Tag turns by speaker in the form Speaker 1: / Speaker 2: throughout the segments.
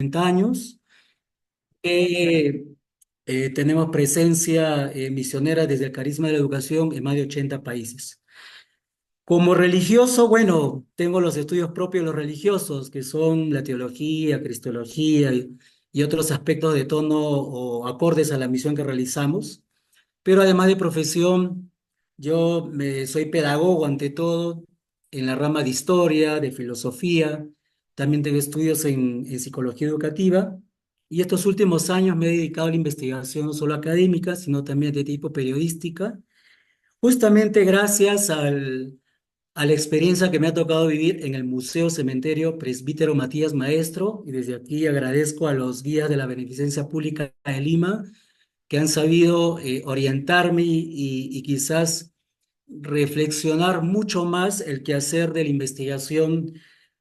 Speaker 1: 50 años. Eh, Tenemos presencia misionera desde el carisma de la educación en más de 80 países. Como religioso, bueno, tengo los estudios propios de los religiosos, que son la teología, cristología y otros aspectos de tono o acordes a la misión que realizamos. Pero además de profesión, soy pedagogo ante todo en la rama de historia, de filosofía, también tengo estudios en psicología educativa y estos últimos años me he dedicado a la investigación no solo académica, sino también de tipo periodística, justamente gracias a la experiencia que me ha tocado vivir en el Museo Cementerio Presbítero Matías Maestro, y desde aquí agradezco a los guías de la Beneficencia Pública de Lima que han sabido orientarme y quizás reflexionar mucho más el quehacer de la investigación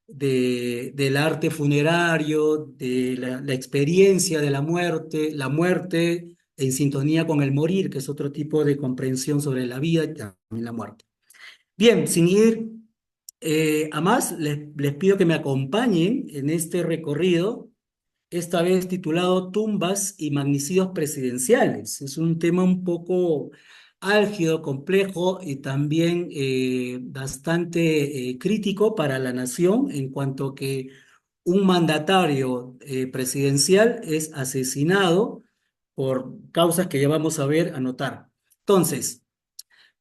Speaker 1: del arte funerario, de la experiencia de la muerte en sintonía con el morir, que es otro tipo de comprensión sobre la vida y también la muerte. Bien, sin ir a más, les pido que me acompañen en este recorrido, esta vez titulado Tumbas y magnicidios presidenciales. Es un tema un poco álgido, complejo y también bastante crítico para la nación en cuanto que un mandatario presidencial es asesinado por causas que ya vamos a ver, anotar. Entonces,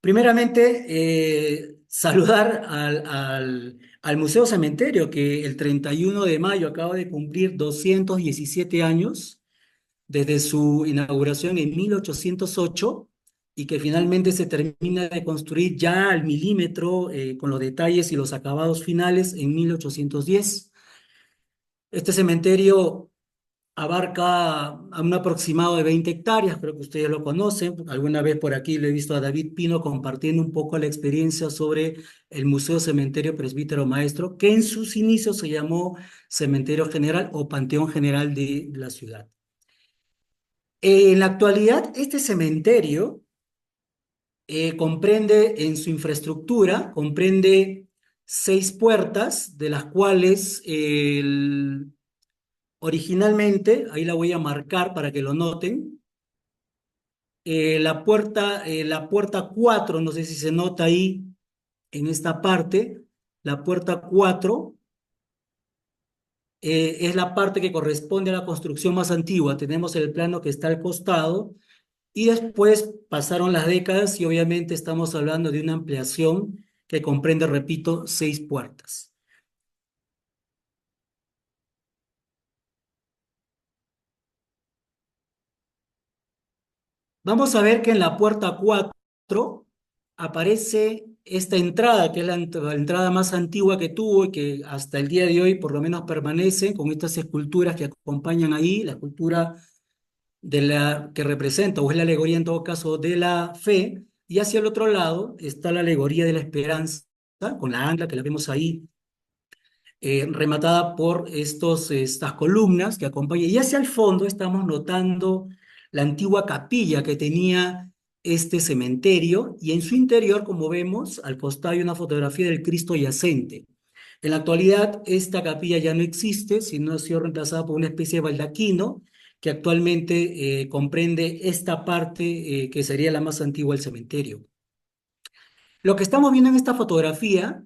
Speaker 1: primeramente, saludar al Museo Cementerio, que el 31 de mayo acaba de cumplir 217 años desde su inauguración en 1808 y que finalmente se termina de construir ya al milímetro con los detalles y los acabados finales en 1810. Este cementerio abarca a un aproximado de 20 hectáreas, creo que ustedes lo conocen. Alguna vez por aquí le he visto a David Pino compartiendo un poco la experiencia sobre el Museo Cementerio Presbítero Maestro, que en sus inicios se llamó Cementerio General o Panteón General de la ciudad. En la actualidad, este cementerio comprende en su infraestructura, comprende 6 puertas, de las cuales originalmente, ahí la voy a marcar para que lo noten. La puerta 4, no sé si se nota ahí en esta parte, la puerta 4 es la parte que corresponde a la construcción más antigua. Tenemos el plano que está al costado y después pasaron las décadas y obviamente estamos hablando de una ampliación que comprende, repito, 6 puertas. Vamos a ver que en la puerta 4 aparece esta entrada, que es la entrada más antigua que tuvo y que hasta el día de hoy por lo menos permanece con estas esculturas que acompañan ahí, la escultura que representa, o es la alegoría en todo caso de la fe, y hacia el otro lado está la alegoría de la esperanza, con la ancla que la vemos ahí rematada por estas columnas que acompañan. Y hacia el fondo estamos notando la antigua capilla que tenía este cementerio y en su interior, como vemos, al costado hay una fotografía del Cristo yacente. En la actualidad, esta capilla ya no existe, sino ha sido reemplazada por una especie de baldaquino que actualmente comprende esta parte que sería la más antigua del cementerio. Lo que estamos viendo en esta fotografía,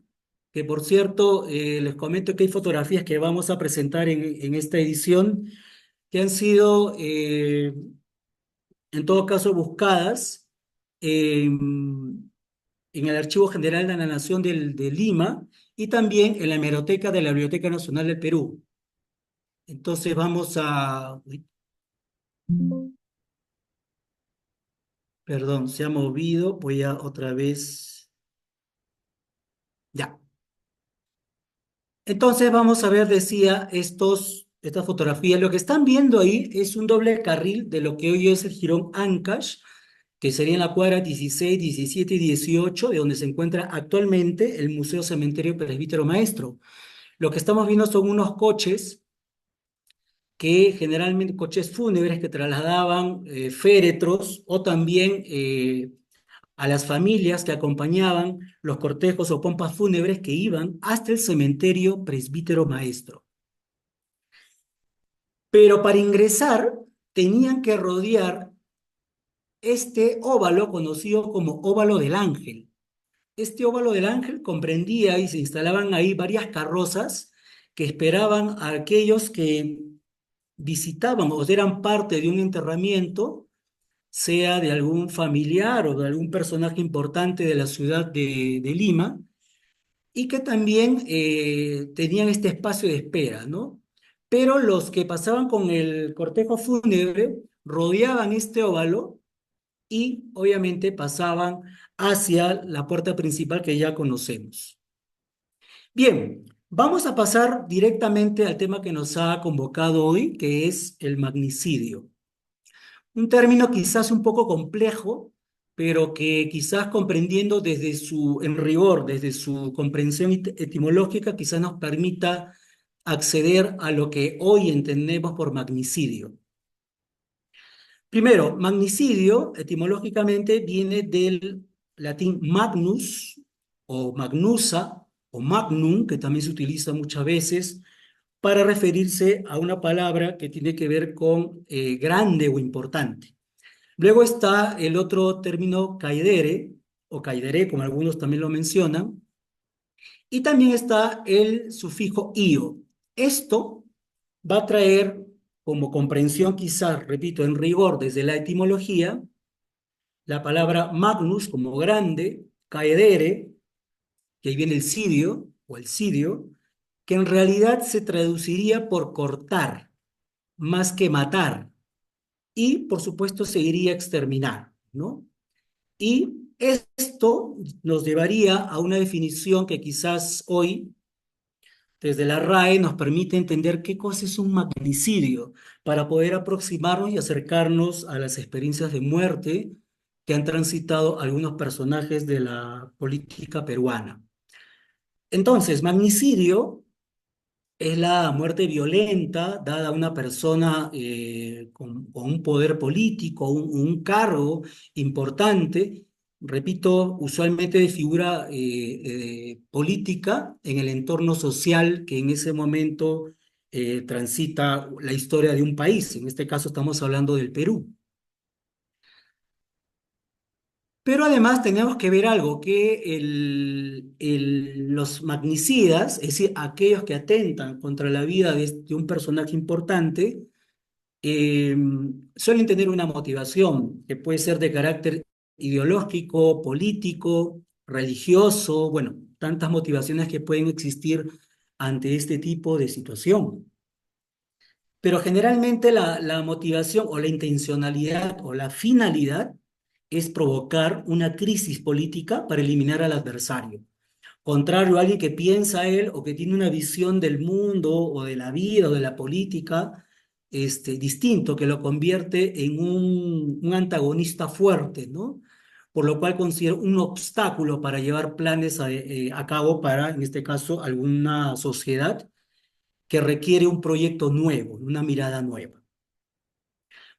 Speaker 1: que por cierto, les comento que hay fotografías que vamos a presentar en esta edición, que han sido, en todo caso, buscadas en el Archivo General de la Nación de Lima y también en la hemeroteca de la Biblioteca Nacional del Perú. Entonces vamos a... uy, perdón, se ha movido, voy a otra vez... Ya. Entonces vamos a ver, decía, estas fotografías. Lo que están viendo ahí es un doble carril de lo que hoy es el Jirón Ancash, que sería en la cuadra 16, 17 y 18, de donde se encuentra actualmente el Museo Cementerio Presbítero Maestro. Lo que estamos viendo son unos coches que generalmente, coches fúnebres que trasladaban féretros o también a las familias que acompañaban los cortejos o pompas fúnebres que iban hasta el cementerio Presbítero Maestro. pero para ingresar tenían que rodear este óvalo conocido como óvalo del Ángel. Este óvalo del Ángel comprendía y se instalaban ahí varias carrozas que esperaban a aquellos que visitaban o eran parte de un enterramiento, sea de algún familiar o de algún personaje importante de la ciudad de Lima, y que también tenían este espacio de espera, ¿no? Pero los que pasaban con el cortejo fúnebre rodeaban este óvalo y obviamente pasaban hacia la puerta principal que ya conocemos. Bien, vamos a pasar directamente al tema que nos ha convocado hoy, que es el magnicidio. Un término quizás un poco complejo, pero que quizás comprendiendo desde su, en rigor, desde su comprensión etimológica, quizás nos permita acceder a lo que hoy entendemos por magnicidio. Primero, magnicidio etimológicamente viene del latín magnus o magnusa o magnum, que también se utiliza muchas veces para referirse a una palabra que tiene que ver con grande o importante. Luego está el otro término caedere o caedere, como algunos también lo mencionan, y también está el sufijo io. Esto va a traer como comprensión quizás, repito, en rigor desde la etimología, la palabra magnus como grande, caedere, que ahí viene el cidio o el cidio, que en realidad se traduciría por cortar más que matar y por supuesto se iría a exterminar, ¿no? Y esto nos llevaría a una definición que quizás hoy desde la RAE nos permite entender qué cosa es un magnicidio para poder aproximarnos y acercarnos a las experiencias de muerte que han transitado algunos personajes de la política peruana. Entonces, magnicidio es la muerte violenta dada a una persona con un poder político, un cargo importante, repito, usualmente de figura política en el entorno social que en ese momento transita la historia de un país. En este caso estamos hablando del Perú. Pero además tenemos que ver algo, que los magnicidas, es decir, aquellos que atentan contra la vida de un personaje importante, eh, suelen tener una motivación que puede ser de carácter ideológico, político, religioso, bueno, tantas motivaciones que pueden existir ante este tipo de situación. Pero generalmente la motivación o la intencionalidad o la finalidad es provocar una crisis política para eliminar al adversario. Contrario a alguien que piensa él o que tiene una visión del mundo o de la vida o de la política distinto, que lo convierte en un antagonista fuerte, ¿no? Por lo cual considero un obstáculo para llevar planes a cabo para, en este caso, alguna sociedad que requiere un proyecto nuevo, una mirada nueva.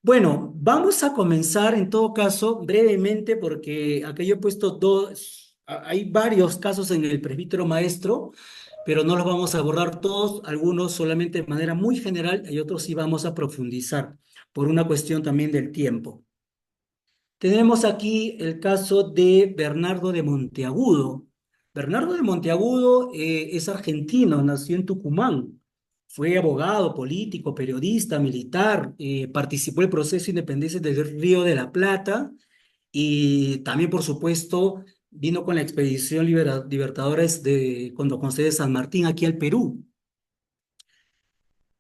Speaker 1: Bueno, vamos a comenzar en todo caso brevemente porque acá yo he puesto dos, hay varios casos en el presbítero maestro, pero no los vamos a abordar todos, algunos solamente de manera muy general y otros sí vamos a profundizar por una cuestión también del tiempo. Tenemos aquí el caso de Bernardo de Monteagudo. Bernardo de Monteagudo es argentino, nació en Tucumán. Fue abogado, político, periodista, militar, participó en el proceso de independencia del Río de la Plata y también, por supuesto, vino con la expedición Libertadores cuando concede San Martín aquí al Perú.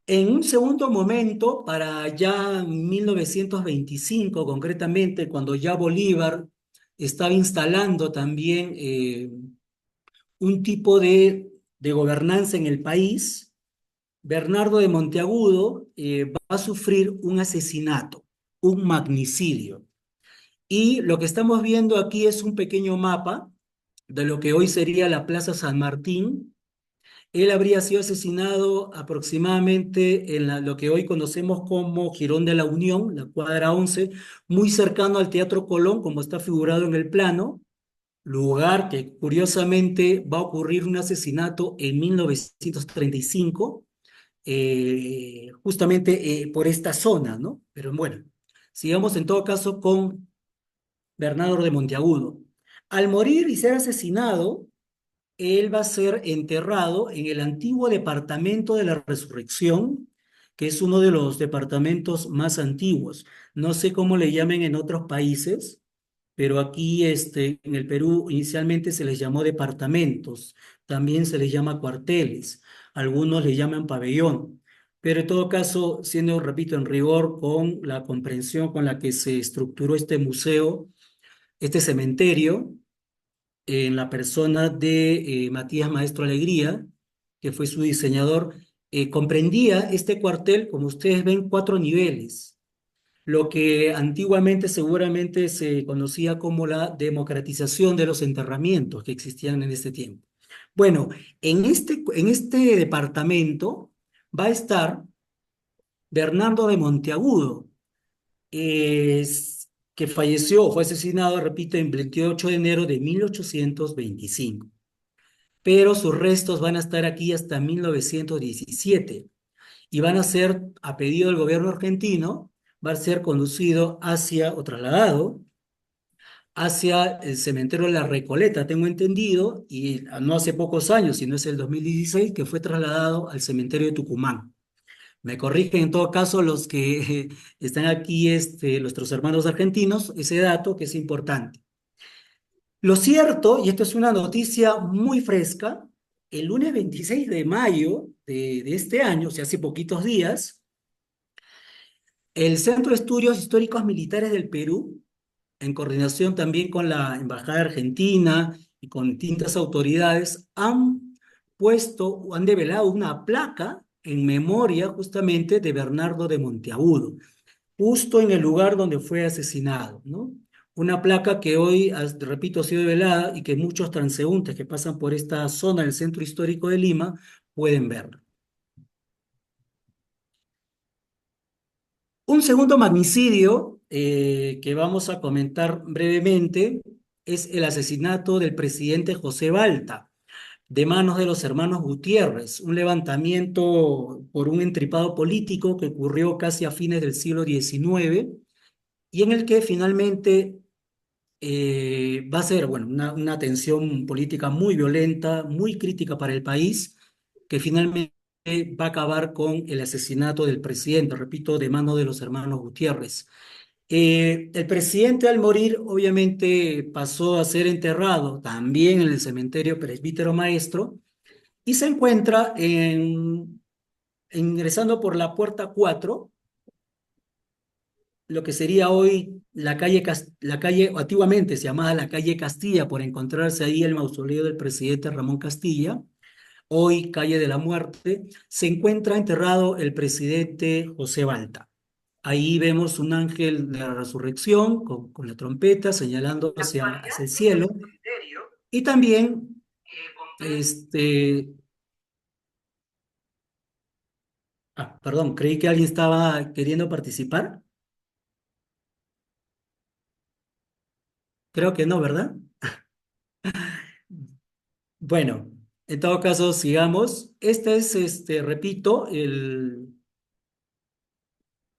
Speaker 1: En un segundo momento, para ya 1925 concretamente, cuando ya Bolívar estaba instalando también un tipo de gobernanza en el país, Bernardo de Monteagudo va a sufrir un asesinato, un magnicidio. Y lo que estamos viendo aquí es un pequeño mapa de lo que hoy sería la Plaza San Martín. Él habría sido asesinado aproximadamente en lo que hoy conocemos como Jirón de la Unión, la cuadra 11, muy cercano al Teatro Colón, como está figurado en el plano, lugar que curiosamente va a ocurrir un asesinato en 1935 justamente por esta zona, ¿no? Pero bueno, sigamos en todo caso con Bernardo de Monteagudo. Al morir y ser asesinado, él va a ser enterrado en el antiguo departamento de la Resurrección, que es uno de los departamentos más antiguos. No sé cómo le llamen en otros países, pero aquí en el Perú inicialmente se les llamó departamentos, también se les llama cuarteles, algunos le llaman pabellón. Pero en todo caso, siendo, repito, en rigor con la comprensión con la que se estructuró este museo, este cementerio, en la persona de Matías Maestro Alegría, que fue su diseñador, comprendía este cuartel, como ustedes ven, cuatro niveles, lo que antiguamente seguramente se conocía como la democratización de los enterramientos que existían en este tiempo. Bueno, en este departamento va a estar Bernardo de Monteagudo, que falleció, fue asesinado, repito, en 28 de enero de 1825, pero sus restos van a estar aquí hasta 1917 y van a ser, a pedido del gobierno argentino, va a ser conducido hacia o trasladado hacia el cementerio de La Recoleta, tengo entendido, y no hace pocos años, sino es el 2016, que fue trasladado al cementerio de Tucumán. Me corrigen en todo caso los que están aquí, nuestros hermanos argentinos, ese dato que es importante. Lo cierto, y esto es una noticia muy fresca, el lunes 26 de mayo de este año, o sea, hace poquitos días, el Centro de Estudios Históricos Militares del Perú, en coordinación también con la Embajada Argentina y con distintas autoridades, han puesto o han develado una placa en memoria justamente de Bernardo de Monteagudo, justo en el lugar donde fue asesinado, ¿no? Una placa que hoy, repito, ha sido velada y que muchos transeúntes que pasan por esta zona del centro histórico de Lima pueden ver. Un segundo magnicidio que vamos a comentar brevemente es el asesinato del presidente José Balta de manos de los hermanos Gutiérrez, un levantamiento por un entripado político que ocurrió casi a fines del siglo XIX y en el que finalmente va a ser, bueno, una tensión política muy violenta, muy crítica para el país, que finalmente va a acabar con el asesinato del presidente, repito, de mano de los hermanos Gutiérrez. El presidente al morir obviamente pasó a ser enterrado también en el cementerio Presbítero Maestro y se encuentra ingresando por la puerta 4, lo que sería hoy la calle, antiguamente se llamaba la calle Castilla, por encontrarse ahí el mausoleo del presidente Ramón Castilla, hoy calle de la Muerte, se encuentra enterrado el presidente José Balta. Ahí vemos un ángel de la resurrección con la trompeta señalando hacia el cielo. Y también, perdón, creí que alguien estaba queriendo participar. Creo que no, ¿verdad? Bueno, en todo caso, sigamos. Esta es, repito,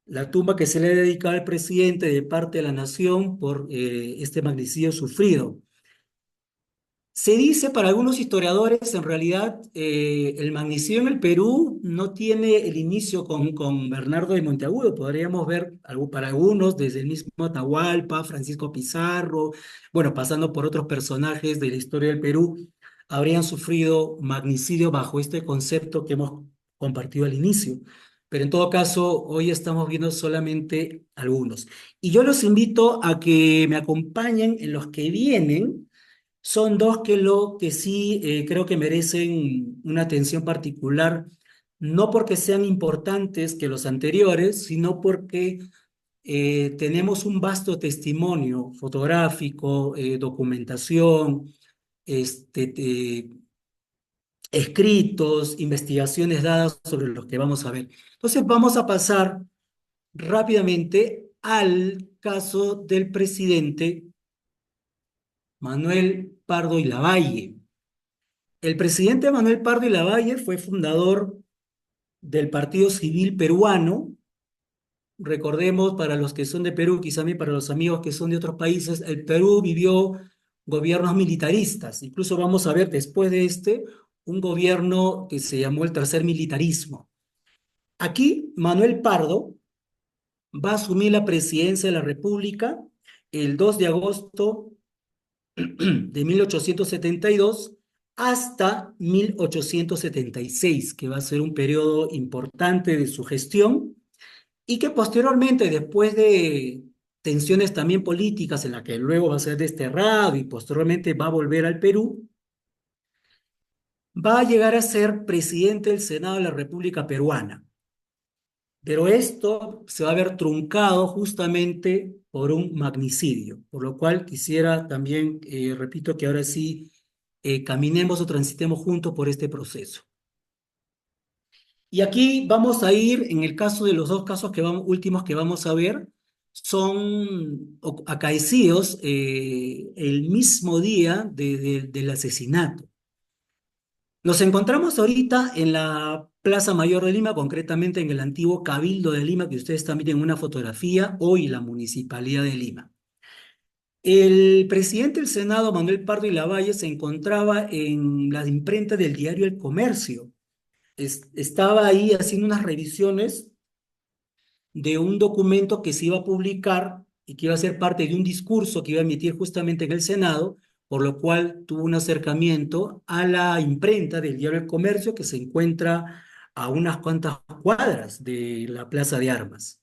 Speaker 1: la tumba que se le dedica al presidente de parte de la nación por este magnicidio sufrido. Se dice para algunos historiadores, en realidad, el magnicidio en el Perú no tiene el inicio con Bernardo de Monteagudo. Podríamos ver para algunos, desde el mismo Atahualpa, Francisco Pizarro, bueno, pasando por otros personajes de la historia del Perú, habrían sufrido magnicidio bajo este concepto que hemos compartido al inicio. Pero en todo caso, hoy estamos viendo solamente algunos. Y yo los invito a que me acompañen en los que vienen. Son dos que sí creo que merecen una atención particular, no porque sean importantes que los anteriores, sino porque tenemos un vasto testimonio fotográfico, documentación, este, eh, escritos, investigaciones dadas sobre los que vamos a ver. Entonces vamos a pasar rápidamente al caso del presidente Manuel Pardo y Lavalle. El presidente Manuel Pardo y Lavalle fue fundador del Partido Civil Peruano. Recordemos, para los que son de Perú, quizá también para los amigos que son de otros países, el Perú vivió gobiernos militaristas. Incluso vamos a ver después de este un gobierno que se llamó el tercer militarismo. Aquí Manuel Pardo va a asumir la presidencia de la República el 2 de agosto de 1872 hasta 1876, que va a ser un periodo importante de su gestión y que posteriormente, después de tensiones también políticas en la que luego va a ser desterrado y posteriormente va a volver al Perú, va a llegar a ser presidente del Senado de la República Peruana. Pero esto se va a ver truncado justamente por un magnicidio, por lo cual quisiera también, repito, que ahora sí caminemos o transitemos juntos por este proceso. Y aquí vamos a ir, en el caso de los dos casos que vamos, últimos que vamos a ver, son acaecidos el mismo día del asesinato. Nos encontramos ahorita en la Plaza Mayor de Lima, concretamente en el antiguo Cabildo de Lima, que ustedes también tienen una fotografía, hoy la Municipalidad de Lima. El presidente del Senado, Manuel Pardo y Lavalle, se encontraba en la imprenta del diario El Comercio. Estaba ahí haciendo unas revisiones de un documento que se iba a publicar y que iba a ser parte de un discurso que iba a emitir justamente en el Senado, por lo cual tuvo un acercamiento a la imprenta del diario El Comercio, que se encuentra a unas cuantas cuadras de la Plaza de Armas.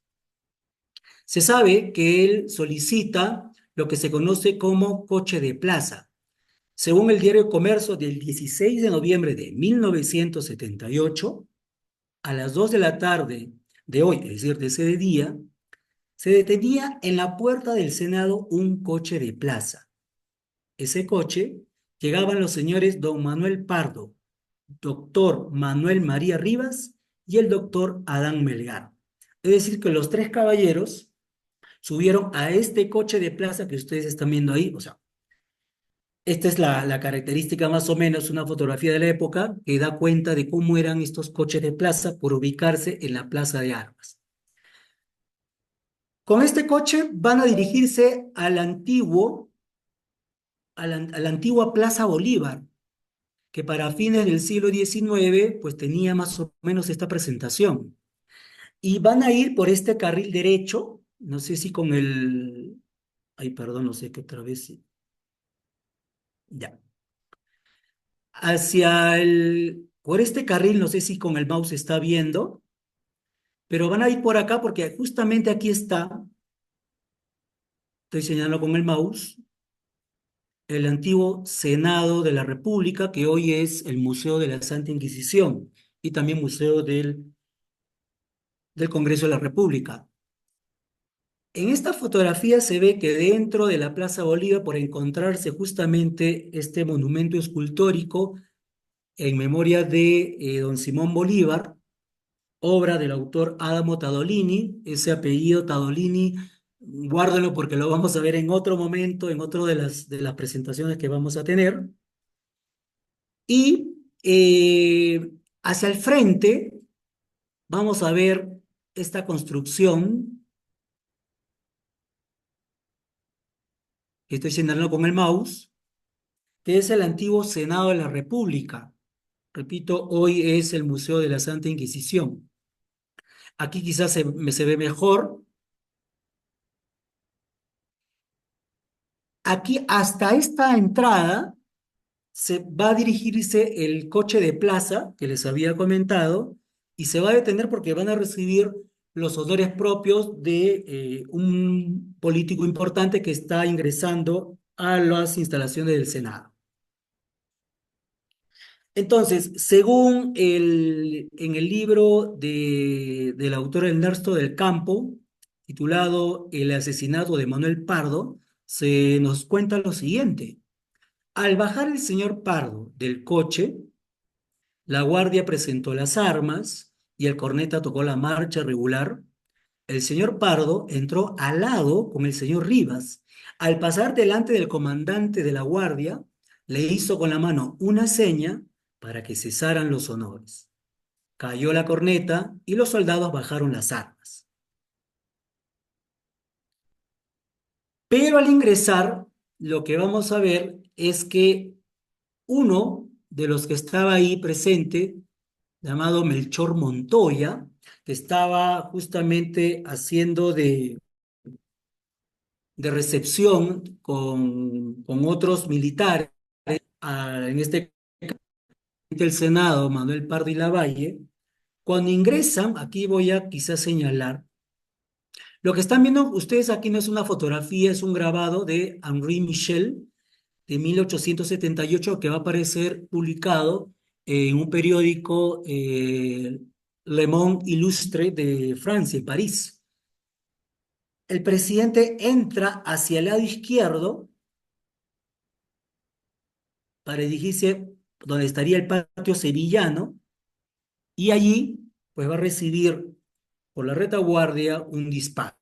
Speaker 1: Se sabe que él solicita lo que se conoce como coche de plaza. Según el diario El Comercio del 16 de noviembre de 1978, a las 2 de la tarde de hoy, es decir, de ese día, se detenía en la puerta del Senado un coche de plaza. Ese coche llegaban los señores don Manuel Pardo, doctor Manuel María Rivas y el doctor Adán Melgar. Es decir, que los tres caballeros subieron a este coche de plaza que ustedes están viendo ahí. O sea, esta es la característica más o menos, una fotografía de la época que da cuenta de cómo eran estos coches de plaza por ubicarse en la Plaza de Armas. Con este coche van a dirigirse a la antigua Plaza Bolívar, que para fines del siglo XIX pues tenía más o menos esta presentación. Y van a ir por este carril derecho, no sé si con el... Ay, perdón, no sé qué otra vez. Ya. Por este carril, no sé si con el mouse está viendo, pero van a ir por acá porque justamente aquí está, estoy señalando con el mouse, el antiguo Senado de la República, que hoy es el Museo de la Santa Inquisición y también Museo del Congreso de la República. En esta fotografía se ve que dentro de la Plaza Bolívar, por encontrarse justamente este monumento escultórico en memoria de don Simón Bolívar, obra del autor Adamo Tadolini. Ese apellido Tadolini, guárdalo porque lo vamos a ver en otro momento, en otro de las presentaciones que vamos a tener. Y hacia el frente vamos a ver esta construcción que estoy señalando con el mouse, que es el antiguo Senado de la República. Repito, hoy es el Museo de la Santa Inquisición. Aquí quizás se ve mejor. Aquí hasta esta entrada se va a dirigirse el coche de plaza que les había comentado y se va a detener porque van a recibir los honores propios de un político importante que está ingresando a las instalaciones del Senado. Entonces, según en el libro del autor Ernesto del Campo, titulado El asesinato de Manuel Pardo, se nos cuenta lo siguiente. Al bajar el señor Pardo del coche, la guardia presentó las armas y el corneta tocó la marcha regular. El señor Pardo entró al lado con el señor Rivas. Al pasar delante del comandante de la guardia, le hizo con la mano una seña para que cesaran los honores. cayó la corneta y los soldados bajaron las armas. Pero al ingresar, lo que vamos a ver es que uno de los que estaba ahí presente, llamado Melchor Montoya, que estaba justamente haciendo de recepción con otros militares, en este del Senado, Manuel Pardo y Lavalle, cuando ingresan, aquí voy a quizás señalar, lo que están viendo ustedes aquí no es una fotografía, es un grabado de Henri Michel de 1878 que va a aparecer publicado en un periódico Le Monde Illustre de Francia, en París. El presidente entra hacia el lado izquierdo para dirigirse donde estaría el patio sevillano y allí pues va a recibir por la retaguardia un disparo.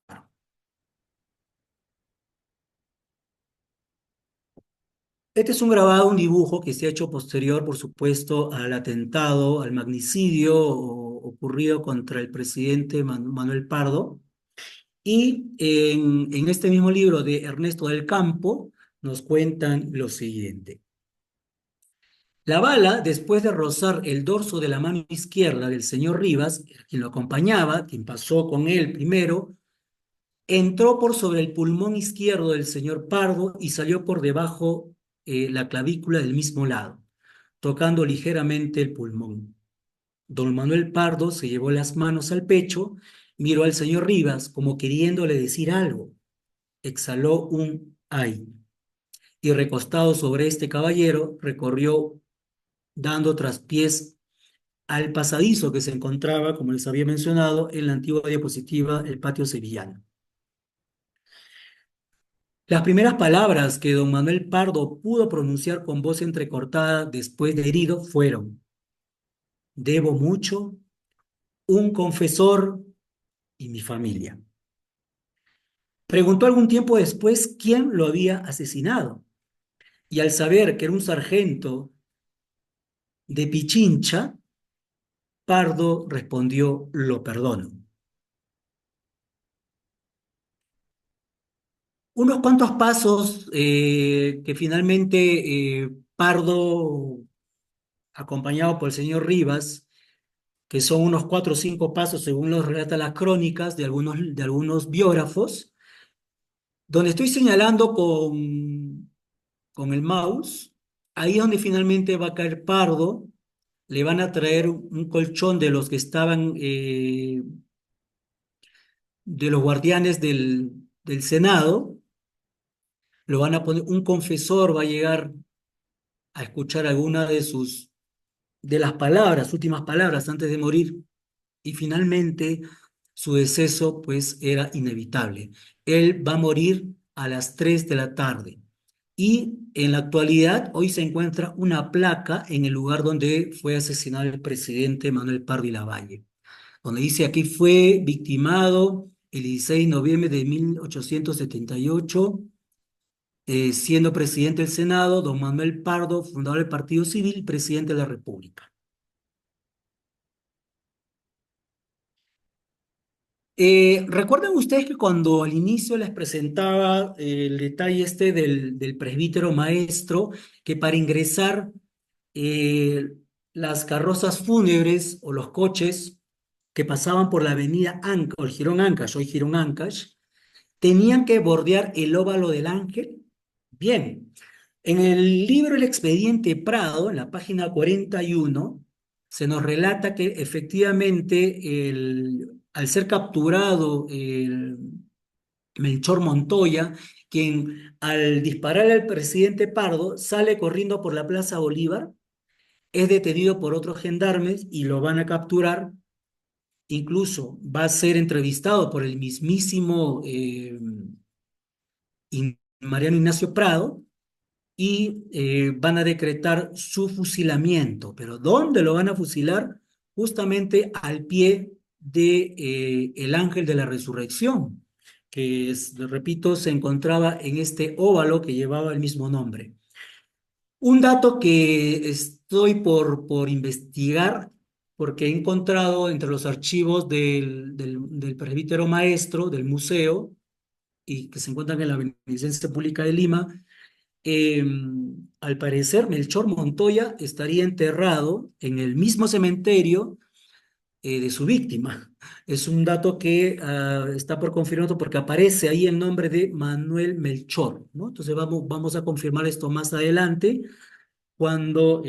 Speaker 1: Este es un grabado, un dibujo que se ha hecho posterior, por supuesto, al atentado, al magnicidio ocurrido contra el presidente Manuel Pardo. Y en este mismo libro de Ernesto del Campo nos cuentan lo siguiente. La bala, después de rozar el dorso de la mano izquierda del señor Rivas, quien lo acompañaba, quien pasó con él primero, entró por sobre el pulmón izquierdo del señor Pardo y salió por debajo la clavícula del mismo lado, tocando ligeramente el pulmón. Don Manuel Pardo se llevó las manos al pecho, miró al señor Rivas como queriéndole decir algo. Exhaló un ay y recostado sobre este caballero recorrió dando traspiés al pasadizo que se encontraba, como les había mencionado, en la antigua diapositiva, el patio sevillano. Las primeras palabras que don Manuel Pardo pudo pronunciar con voz entrecortada después de herido fueron: debo mucho, un confesor y mi familia. Preguntó algún tiempo después quién lo había asesinado y al saber que era un sargento de Pichincha, Pardo respondió: lo perdono. Unos cuantos pasos que finalmente Pardo, acompañado por el señor Rivas, que son unos 4 o 5 pasos según los relatan las crónicas de algunos biógrafos, donde estoy señalando con el mouse, ahí es donde finalmente va a caer Pardo, le van a traer un colchón de los que estaban, de los guardianes del Senado, lo van a poner, un confesor va a llegar a escuchar alguna de las palabras, últimas palabras antes de morir, y finalmente su deceso pues era inevitable. Él va a morir a las 3 de la tarde. Y en la actualidad, hoy se encuentra una placa en el lugar donde fue asesinado el presidente Manuel Pardo y Lavalle, donde dice: aquí fue victimado el 16 de noviembre de 1878, siendo presidente del Senado, don Manuel Pardo, fundador del Partido Civil, presidente de la República. ¿Recuerdan ustedes que cuando al inicio les presentaba el detalle este del presbítero maestro, que para ingresar eh, las carrozas fúnebres o los coches que pasaban por la avenida Ancash, o el Jirón Ancash, hoy Jirón Ancash, tenían que bordear el óvalo del Ángel? Bien, en el libro El Expediente Prado, en la página 41, se nos relata que efectivamente al ser capturado el Melchor Montoya, quien al disparar al presidente Pardo sale corriendo por la Plaza Bolívar, es detenido por otros gendarmes y lo van a capturar. Incluso va a ser entrevistado por el mismísimo Mariano Ignacio Prado y van a decretar su fusilamiento. ¿Pero dónde lo van a fusilar? Justamente al pie de el Ángel de la Resurrección, que repito, se encontraba en este óvalo que llevaba el mismo nombre. Un dato que estoy por investigar porque he encontrado entre los archivos del presbítero maestro del museo y que se encuentran en la Beneficencia Pública de Lima, eh, al parecer Melchor Montoya estaría enterrado en el mismo cementerio de su víctima. Es un dato que está por confirmar porque aparece ahí el nombre de Manuel Melchor, ¿no? Entonces vamos a confirmar esto más adelante cuando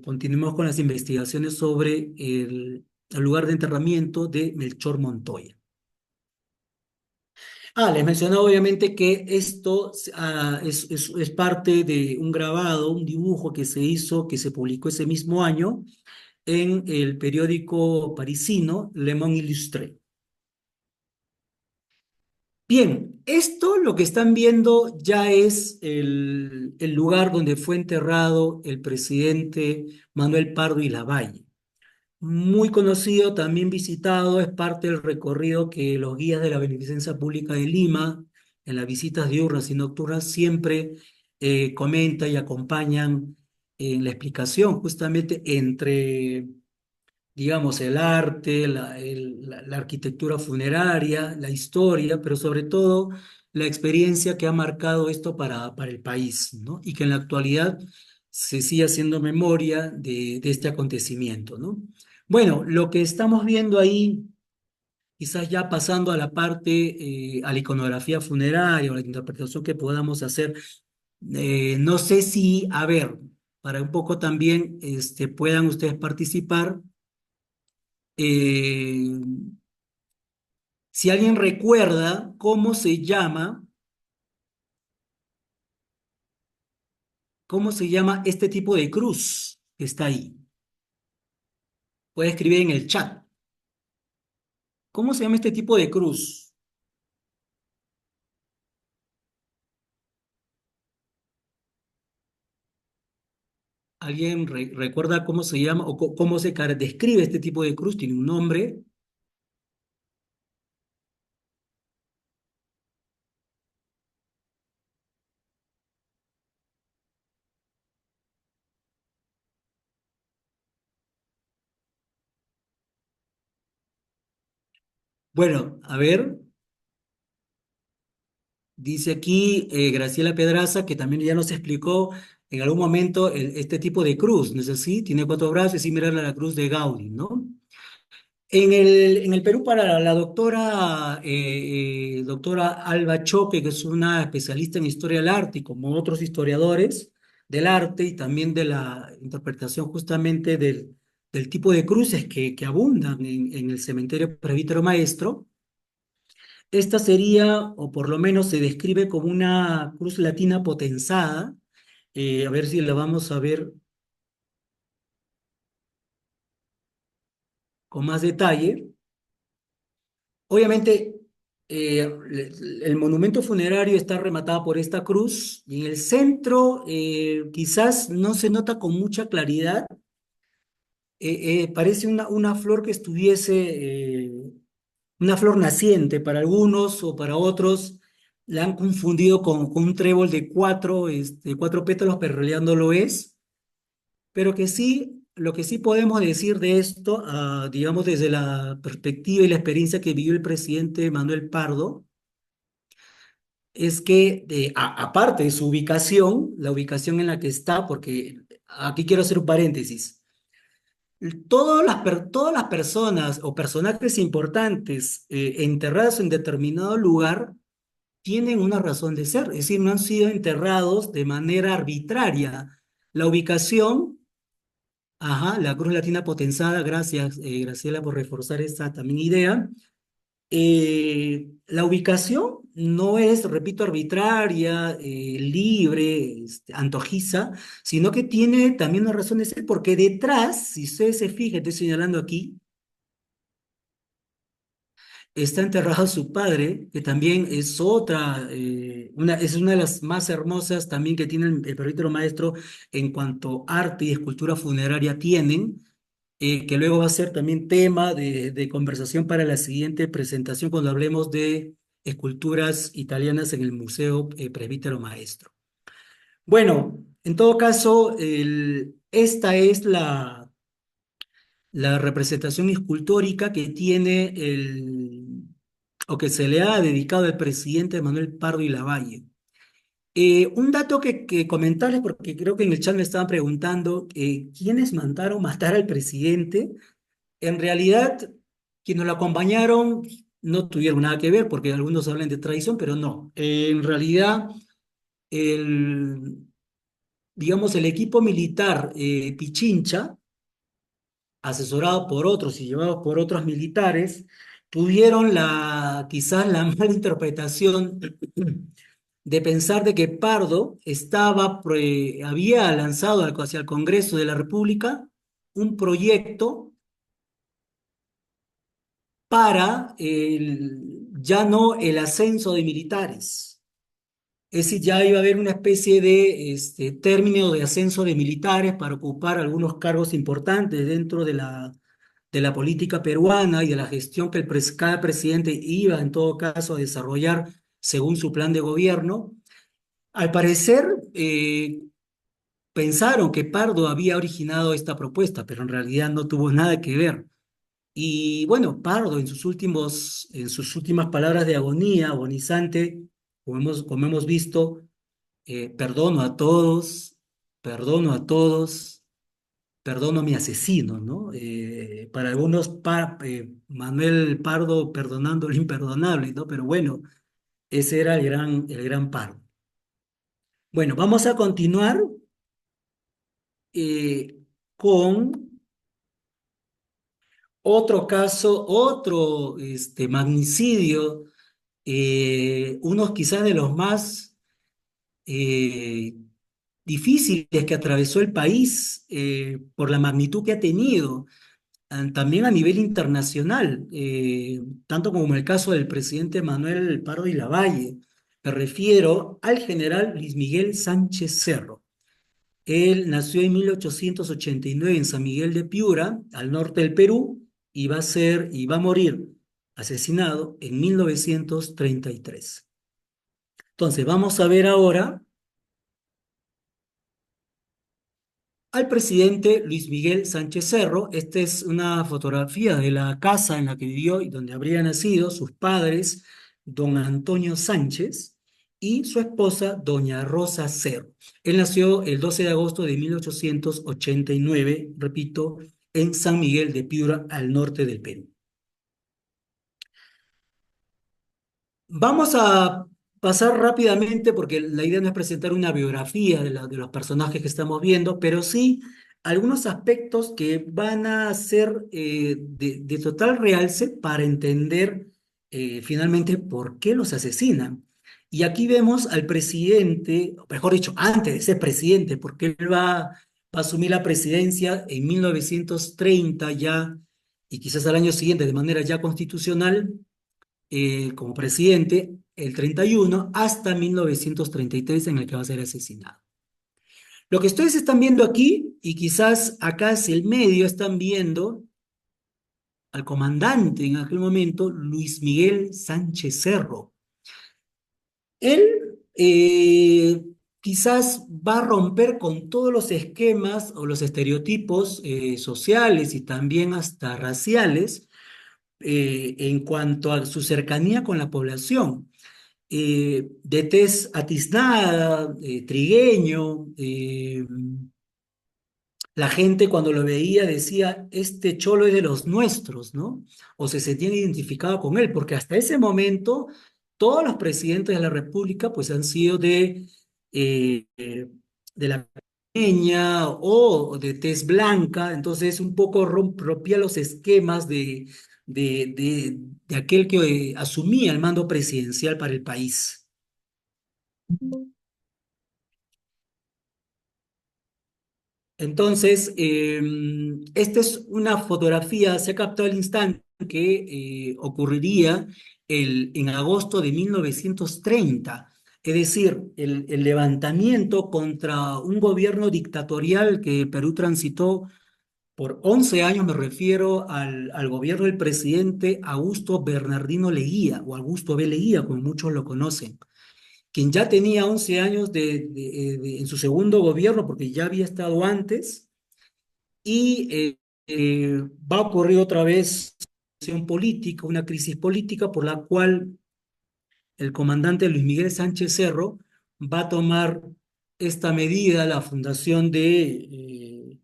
Speaker 1: continuemos con las investigaciones sobre el lugar de enterramiento de Melchor Montoya. Les mencionaba obviamente que esto es parte de un grabado, un dibujo que se hizo, que se publicó ese mismo año en el periódico parisino Le Monde Illustré. Bien, esto lo que están viendo ya es el lugar donde fue enterrado el presidente Manuel Pardo y Lavalle. Muy conocido, también visitado, es parte del recorrido que los guías de la Beneficencia Pública de Lima, en las visitas diurnas y nocturnas, siempre comentan y acompañan en la explicación justamente entre digamos, el arte, la arquitectura funeraria, la historia, pero sobre todo la experiencia que ha marcado esto para el país, ¿no? Y que en la actualidad se sigue haciendo memoria de este acontecimiento, ¿no? Bueno, lo que estamos viendo ahí, quizás ya pasando a la parte, a la iconografía funeraria o la interpretación que podamos hacer, no sé si, a ver, para un poco también puedan ustedes participar. Eh, si alguien recuerda cómo se llama este tipo de cruz que está ahí, puede escribir en el chat. ¿Cómo se llama este tipo de cruz? ¿Alguien recuerda cómo se llama o cómo se describe este tipo de cruz? ¿Tiene un nombre? Bueno, a ver, dice aquí Graciela Pedraza que también ya nos explicó en algún momento este tipo de cruz, ¿no es así? Tiene cuatro brazos y similar a la cruz de Gaudí, ¿no? En el Perú, para la doctora Alba Choque, que es una especialista en historia del arte, y como otros historiadores del arte y también de la interpretación justamente del tipo de cruces que abundan en el cementerio Presbítero Maestro, esta sería, o por lo menos se describe como una cruz latina potenzada. A ver si la vamos a ver con más detalle. Obviamente, el monumento funerario está rematado por esta cruz y en el centro quizás no se nota con mucha claridad. Parece una flor que estuviese, una flor naciente para algunos o para otros. La han confundido con un trébol de cuatro pétalos, pero en realidad no lo es. Pero que sí, lo que sí podemos decir de esto, digamos desde la perspectiva y la experiencia que vivió el presidente Manuel Pardo, es que aparte de su ubicación, la ubicación en la que está, porque aquí quiero hacer un paréntesis, todas las personas o personajes importantes enterrados en determinado lugar tienen una razón de ser, es decir, no han sido enterrados de manera arbitraria. La ubicación. Ajá, la Cruz Latina potenzada, gracias Graciela por reforzar esta también idea. La ubicación no es, repito, arbitraria, libre, antojiza, sino que tiene también una razón de ser, porque detrás, si ustedes se fijan, estoy señalando aquí, está enterrado su padre, que también es es una de las más hermosas también que tiene el presbítero maestro en cuanto arte y escultura funeraria tienen, que luego va a ser también tema de conversación para la siguiente presentación cuando hablemos de esculturas italianas en el Museo Presbítero Maestro. Bueno, en todo caso, esta es la representación escultórica que tiene o que se le ha dedicado al presidente Manuel Pardo y Lavalle. Un dato que comentarles, porque creo que en el chat me estaban preguntando quiénes mandaron matar al presidente. En realidad, quienes lo acompañaron no tuvieron nada que ver, porque algunos hablan de traición, pero no. En realidad, el, digamos, el equipo militar Pichincha, asesorado por otros y llevado por otros militares, tuvieron quizás la mala interpretación de pensar de que Pardo había lanzado hacia el Congreso de la República un proyecto para ya no el ascenso de militares. Es decir, ya iba a haber una especie de término de ascenso de militares para ocupar algunos cargos importantes dentro de la política peruana y de la gestión que cada presidente iba en todo caso a desarrollar según su plan de gobierno. Al parecer, pensaron que Pardo había originado esta propuesta, pero en realidad no tuvo nada que ver. Y bueno, Pardo en sus últimas palabras de agonía, agonizante, como hemos visto, perdono a todos, perdono a todos, perdono a mi asesino, ¿no? Para algunos, Manuel Pardo perdonando lo imperdonable, ¿no? Pero bueno, ese era el gran Pardo. Bueno, vamos a continuar eh, con otro caso, otro magnicidio, unos quizás de los más eh, difíciles que atravesó el país por la magnitud que ha tenido, también a nivel internacional, tanto como el caso del presidente Manuel Pardo y Lavalle. Me refiero al general Luis Miguel Sánchez Cerro. Él nació en 1889 en San Miguel de Piura, al norte del Perú, y va a morir asesinado en 1933. Entonces, vamos a ver ahora al presidente Luis Miguel Sánchez Cerro. Esta es una fotografía de la casa en la que vivió y donde habría nacido sus padres, don Antonio Sánchez, y su esposa, doña Rosa Cerro. Él nació el 12 de agosto de 1889, repito, en San Miguel de Piura, al norte del Perú. Vamos a pasar rápidamente porque la idea no es presentar una biografía de los personajes que estamos viendo, pero sí algunos aspectos que van a ser de total realce para entender finalmente por qué los asesinan. Y aquí vemos al presidente, o mejor dicho, antes de ser presidente, porque él va a asumir la presidencia en 1930 ya, y quizás al año siguiente de manera ya constitucional como presidente el 31 hasta 1933 en el que va a ser asesinado. Lo que ustedes están viendo aquí, y quizás acá es el medio, están viendo al comandante en aquel momento, Luis Miguel Sánchez Cerro. Él quizás va a romper con todos los esquemas o los estereotipos sociales y también hasta raciales en cuanto a su cercanía con la población. De tez atiznada, trigueño, la gente cuando lo veía decía, este cholo es de los nuestros, ¿no? O se sentían identificados con él, porque hasta ese momento todos los presidentes de la República pues han sido de la peña o de tez blanca, entonces un poco rompía los esquemas de aquel que asumía el mando presidencial para el país. Entonces, esta es una fotografía, se ha captado el instante que ocurriría en agosto de 1930, es decir, el levantamiento contra un gobierno dictatorial que Perú transitó por 11 años, me refiero al gobierno del presidente Augusto Bernardino Leguía, o Augusto B. Leguía, como muchos lo conocen, quien ya tenía 11 años en su segundo gobierno, porque ya había estado antes, y va a ocurrir otra vez una situación política, una crisis política por la cual el comandante Luis Miguel Sánchez Cerro va a tomar esta medida, la fundación de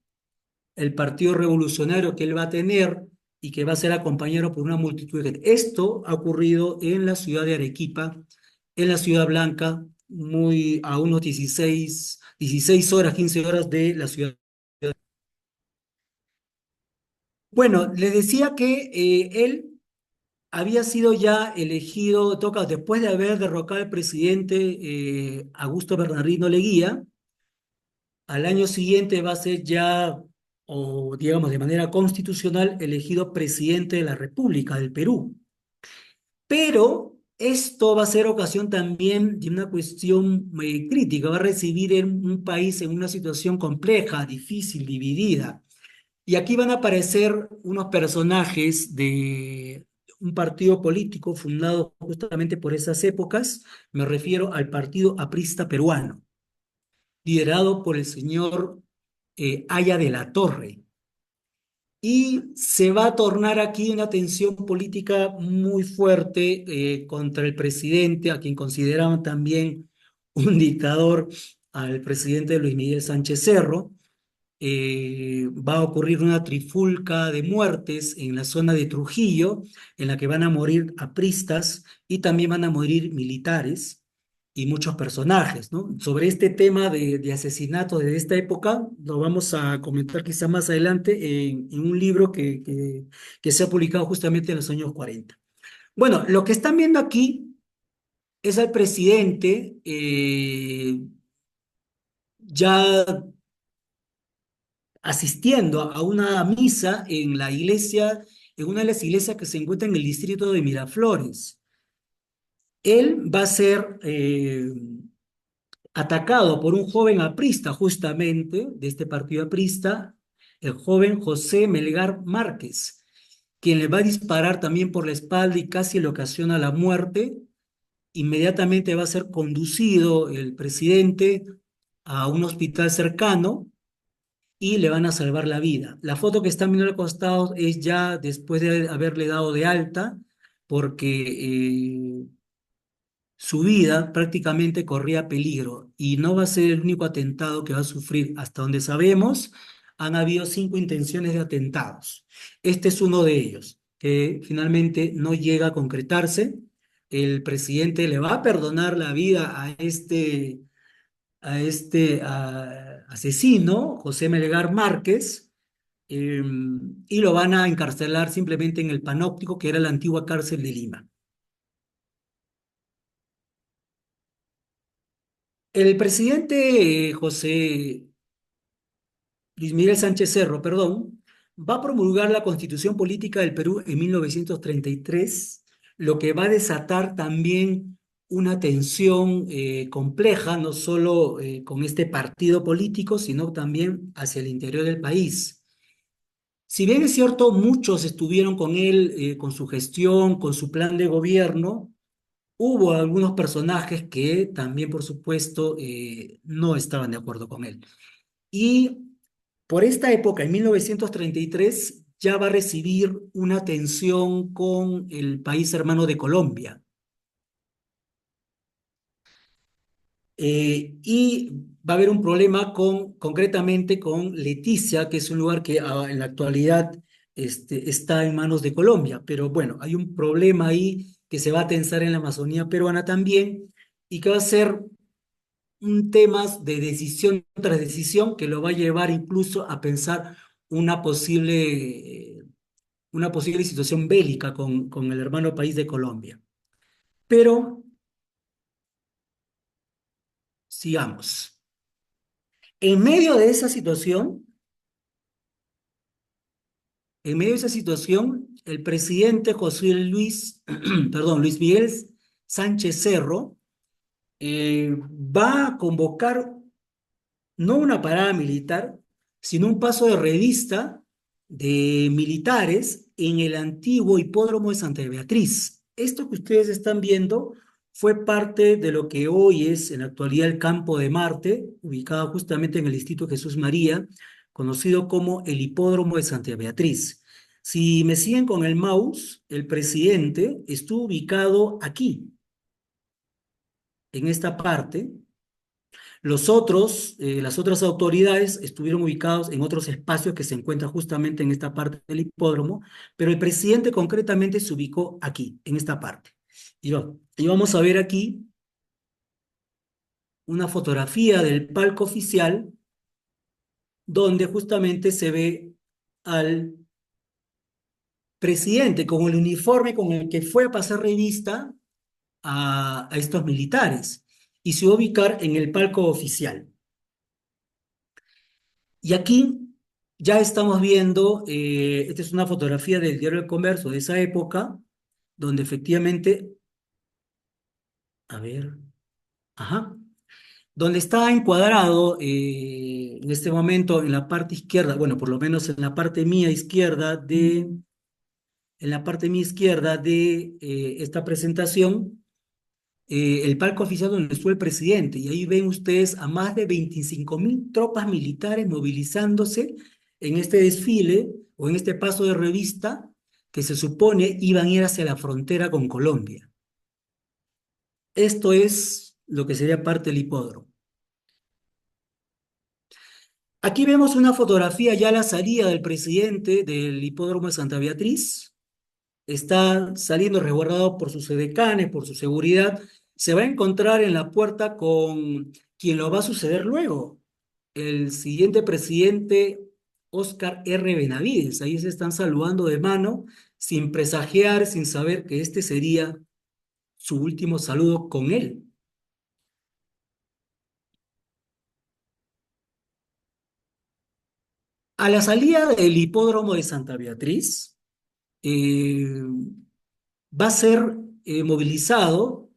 Speaker 1: el Partido Revolucionario que él va a tener y que va a ser acompañado por una multitud de gente. Esto ha ocurrido en la ciudad de Arequipa, en la Ciudad Blanca, muy a unos 16 horas, 15 horas de la ciudad. Bueno, le decía que él había sido ya elegido, toca, después de haber derrocado al presidente Augusto Bernardino Leguía, al año siguiente va a ser ya, o digamos de manera constitucional, elegido presidente de la República del Perú. Pero esto va a ser ocasión también de una cuestión crítica, va a recibir en un país en una situación compleja, difícil, dividida. Y aquí van a aparecer unos personajes de un partido político fundado justamente por esas épocas. Me refiero al Partido Aprista Peruano, liderado por el señor Haya de la Torre. Y se va a tornar aquí una tensión política muy fuerte contra el presidente, a quien consideraban también un dictador, al presidente Luis Miguel Sánchez Cerro. Va a ocurrir una trifulca de muertes en la zona de Trujillo, en la que van a morir apristas y también van a morir militares y muchos personajes, ¿no? Sobre este tema de asesinatos de esta época, lo vamos a comentar quizá más adelante en un libro que se ha publicado justamente en los años 40. Bueno, lo que están viendo aquí es al presidente ya asistiendo a una misa en la iglesia, en una de las iglesias que se encuentra en el distrito de Miraflores. Él va a ser atacado por un joven aprista, justamente, de este partido aprista, el joven José Melgar Márquez, quien le va a disparar también por la espalda y casi le ocasiona la muerte. Inmediatamente va a ser conducido el presidente a un hospital cercano y le van a salvar la vida. La foto que están viendo al costado es ya después de haberle dado de alta, porque su vida prácticamente corría peligro y no va a ser el único atentado que va a sufrir. Hasta donde sabemos, han habido 5 intenciones de atentados. Este es uno de ellos, que finalmente no llega a concretarse. El presidente le va a perdonar la vida a este asesino, José Melgar Márquez, eh, y lo van a encarcelar simplemente en el Panóptico, que era la antigua cárcel de Lima. El presidente José Luis Miguel Sánchez Cerro, perdón, va a promulgar la Constitución Política del Perú en 1933, lo que va a desatar también una tensión compleja, no solo con este partido político, sino también hacia el interior del país. Si bien es cierto, muchos estuvieron con él, con su gestión, con su plan de gobierno, hubo algunos personajes que también, por supuesto, no estaban de acuerdo con él. Y por esta época, en 1933, ya va a recibir una tensión con el país hermano de Colombia. Y va a haber un problema concretamente con Leticia, que es un lugar que en la actualidad está en manos de Colombia. Pero bueno, hay un problema ahí que se va a tensar en la Amazonía peruana también y que va a ser un tema de decisión tras decisión que lo va a llevar incluso a pensar una posible, una posible situación bélica con el hermano país de Colombia. Pero sigamos. En medio de esa situación, en medio de esa situación, el presidente José Luis, perdón, Luis Miguel Sánchez Cerro, va a convocar no una parada militar, sino un paso de revista de militares en el antiguo hipódromo de Santa Beatriz. Esto que ustedes están viendo fue parte de lo que hoy es en la actualidad el Campo de Marte, ubicado justamente en el Distrito Jesús María, conocido como el Hipódromo de Santa Beatriz. Si me siguen con el mouse, el presidente estuvo ubicado aquí, en esta parte. Las otras autoridades estuvieron ubicados en otros espacios que se encuentran justamente en esta parte del hipódromo, pero el presidente concretamente se ubicó aquí, en esta parte. Y vamos a ver aquí una fotografía del palco oficial donde justamente se ve al presidente con el uniforme con el que fue a pasar revista a estos militares y se va a ubicar en el palco oficial. Y aquí ya estamos viendo, esta es una fotografía del Diario del Comercio de esa época, donde efectivamente, a ver, ajá, donde está encuadrado en este momento en la parte izquierda, bueno, por lo menos en la parte mía izquierda en la parte mía izquierda de esta presentación, el palco oficial donde estuvo el presidente, y ahí ven ustedes a más de 25.000 tropas militares movilizándose en este desfile o en este paso de revista que se supone iban a ir hacia la frontera con Colombia. Esto es lo que sería parte del hipódromo. Aquí vemos una fotografía ya a la salida del presidente del hipódromo de Santa Beatriz. Está saliendo resguardado por sus edecanes, por su seguridad. Se va a encontrar en la puerta con quien lo va a suceder luego, el siguiente presidente, Óscar R. Benavides. Ahí se están saludando de mano, sin presagiar, sin saber que este sería su último saludo con él. A la salida del hipódromo de Santa Beatriz, eh, va a ser movilizado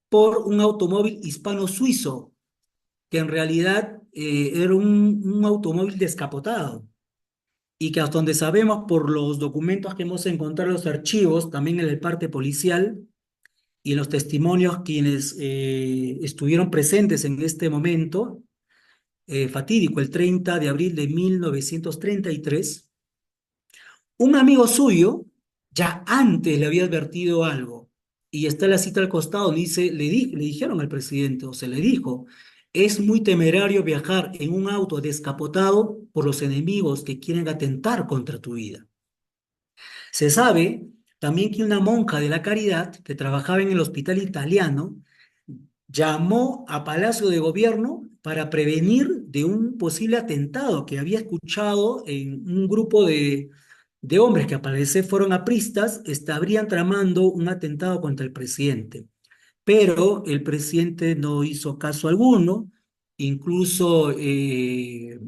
Speaker 1: por un automóvil hispano-suizo que en realidad era un automóvil descapotado y que hasta donde sabemos por los documentos que hemos encontrado en los archivos, también en el parte policial y en los testimonios quienes estuvieron presentes en este momento fatídico, el 30 de abril de 1933, un amigo suyo ya antes le había advertido algo y está la cita al costado, dice, le dijeron al presidente o se le dijo, es muy temerario viajar en un auto descapotado por los enemigos que quieren atentar contra tu vida. Se sabe también que una monja de la Caridad que trabajaba en el hospital italiano llamó a Palacio de Gobierno para prevenir de un posible atentado que había escuchado en un grupo de hombres que al parecer fueron apristas, estarían tramando un atentado contra el presidente. Pero el presidente no hizo caso alguno, incluso él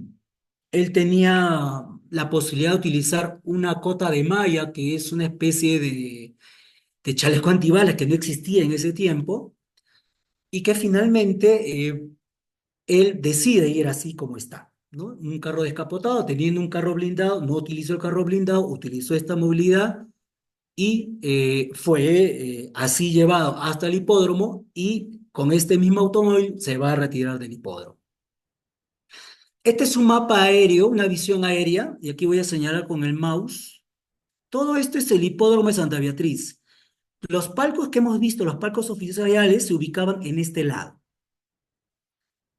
Speaker 1: tenía la posibilidad de utilizar una cota de malla, que es una especie de chaleco antibalas que no existía en ese tiempo, y que finalmente él decide ir así como está, ¿no? Un carro descapotado, teniendo un carro blindado, no utilizó el carro blindado, utilizó esta movilidad y fue así llevado hasta el hipódromo y con este mismo automóvil se va a retirar del hipódromo. Este es un mapa aéreo, una visión aérea, y aquí voy a señalar con el mouse. Todo esto es el hipódromo de Santa Beatriz. Los palcos que hemos visto, los palcos oficiales, se ubicaban en este lado.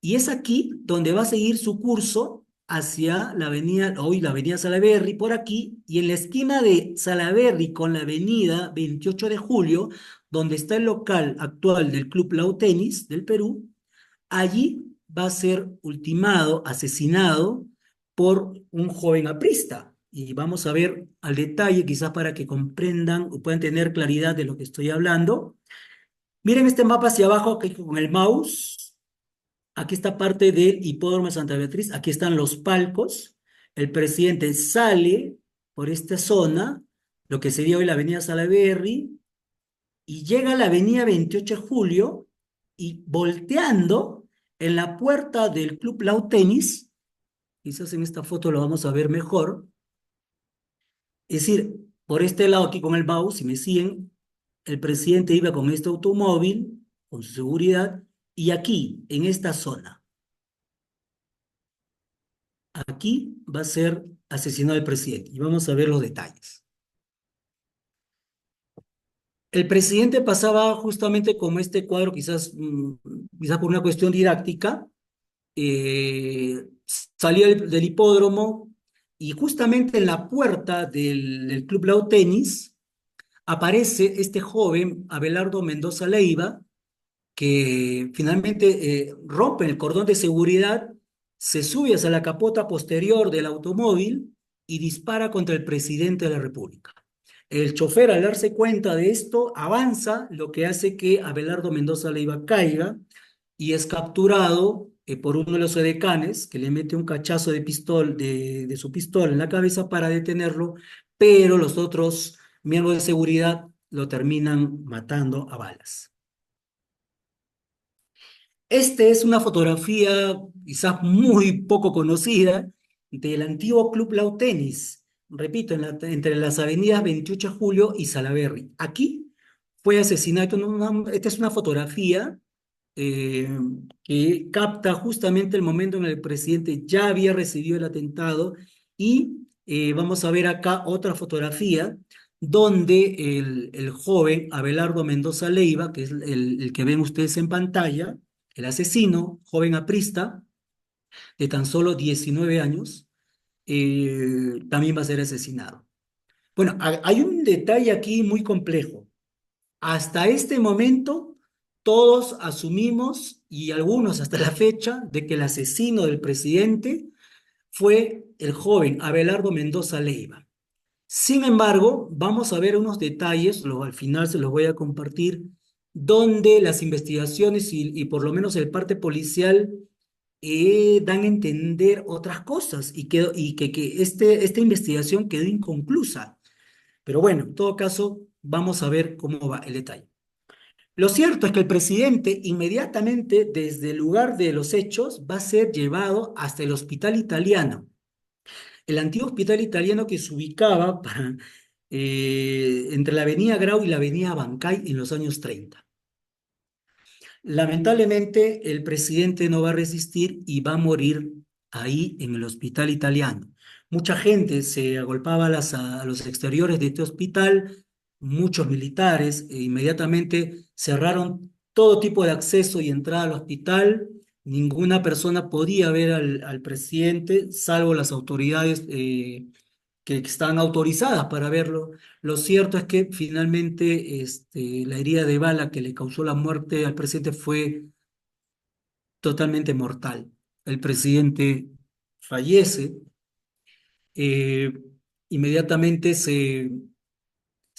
Speaker 1: Y es aquí donde va a seguir su curso hacia la avenida, hoy la avenida Salaberry, por aquí, y en la esquina de Salaberry con la avenida 28 de Julio, donde está el local actual del Club Lau Tenis del Perú, allí va a ser ultimado, asesinado por un joven aprista. Y vamos a ver al detalle, quizás para que comprendan o puedan tener claridad de lo que estoy hablando. Miren este mapa hacia abajo que con el mouse. Aquí está parte del hipódromo de Santa Beatriz. Aquí están los palcos. El presidente sale por esta zona, lo que sería hoy la avenida Salaberry, y llega a la avenida 28 de Julio y volteando en la puerta del Club Lau Tenis, quizás en esta foto lo vamos a ver mejor, es decir, por este lado aquí con el mouse, si me siguen, el presidente iba con este automóvil, con su seguridad, y aquí, en esta zona. aquí va a ser asesinado el presidente y vamos a ver los detalles. El presidente pasaba justamente como este cuadro, quizás, quizás por una cuestión didáctica, salía del hipódromo y justamente en la puerta del Club Lau Tenis aparece este joven Abelardo Mendoza Leiva, que finalmente rompe el cordón de seguridad, se sube hacia la capota posterior del automóvil y dispara contra el presidente de la República. El chofer, al darse cuenta de esto, avanza, lo que hace que Abelardo Mendoza Leiva caiga y es capturado por uno de los edecanes, que le mete un cachazo de su pistola en la cabeza para detenerlo, pero los otros miembros de seguridad lo terminan matando a balas. Este es una fotografía quizás muy poco conocida del antiguo Club Lau Tenis, repito, entre las avenidas 28 de Julio y Salaberry. Aquí fue asesinado, esta es una fotografía eh, que capta justamente el momento en el que el presidente ya había recibido el atentado y vamos a ver acá otra fotografía donde el joven Abelardo Mendoza Leiva, que es el que ven ustedes en pantalla, el asesino, joven aprista, de tan solo 19 años, también va a ser asesinado. Bueno, hay un detalle aquí muy complejo. Hasta este momento, todos asumimos, y algunos hasta la fecha, de que el asesino del presidente fue el joven Abelardo Mendoza Leiva. Sin embargo, vamos a ver unos detalles, al final se los voy a compartir, donde las investigaciones y por lo menos el parte policial dan a entender otras cosas y que esta investigación quedó inconclusa. Pero bueno, en todo caso, vamos a ver cómo va el detalle. Lo cierto es que el presidente inmediatamente desde el lugar de los hechos va a ser llevado hasta el hospital italiano, el antiguo hospital italiano que se ubicaba entre la avenida Grau y la avenida Bancay en los años 30. Lamentablemente, el presidente no va a resistir y va a morir ahí en el hospital italiano. Mucha gente se agolpaba a los exteriores de este hospital, muchos militares inmediatamente cerraron todo tipo de acceso y entrada al hospital. Ninguna persona podía ver al presidente, salvo las autoridades que están autorizadas para verlo. Lo cierto es que finalmente la herida de bala que le causó la muerte al presidente fue totalmente mortal. El presidente fallece, eh, inmediatamente se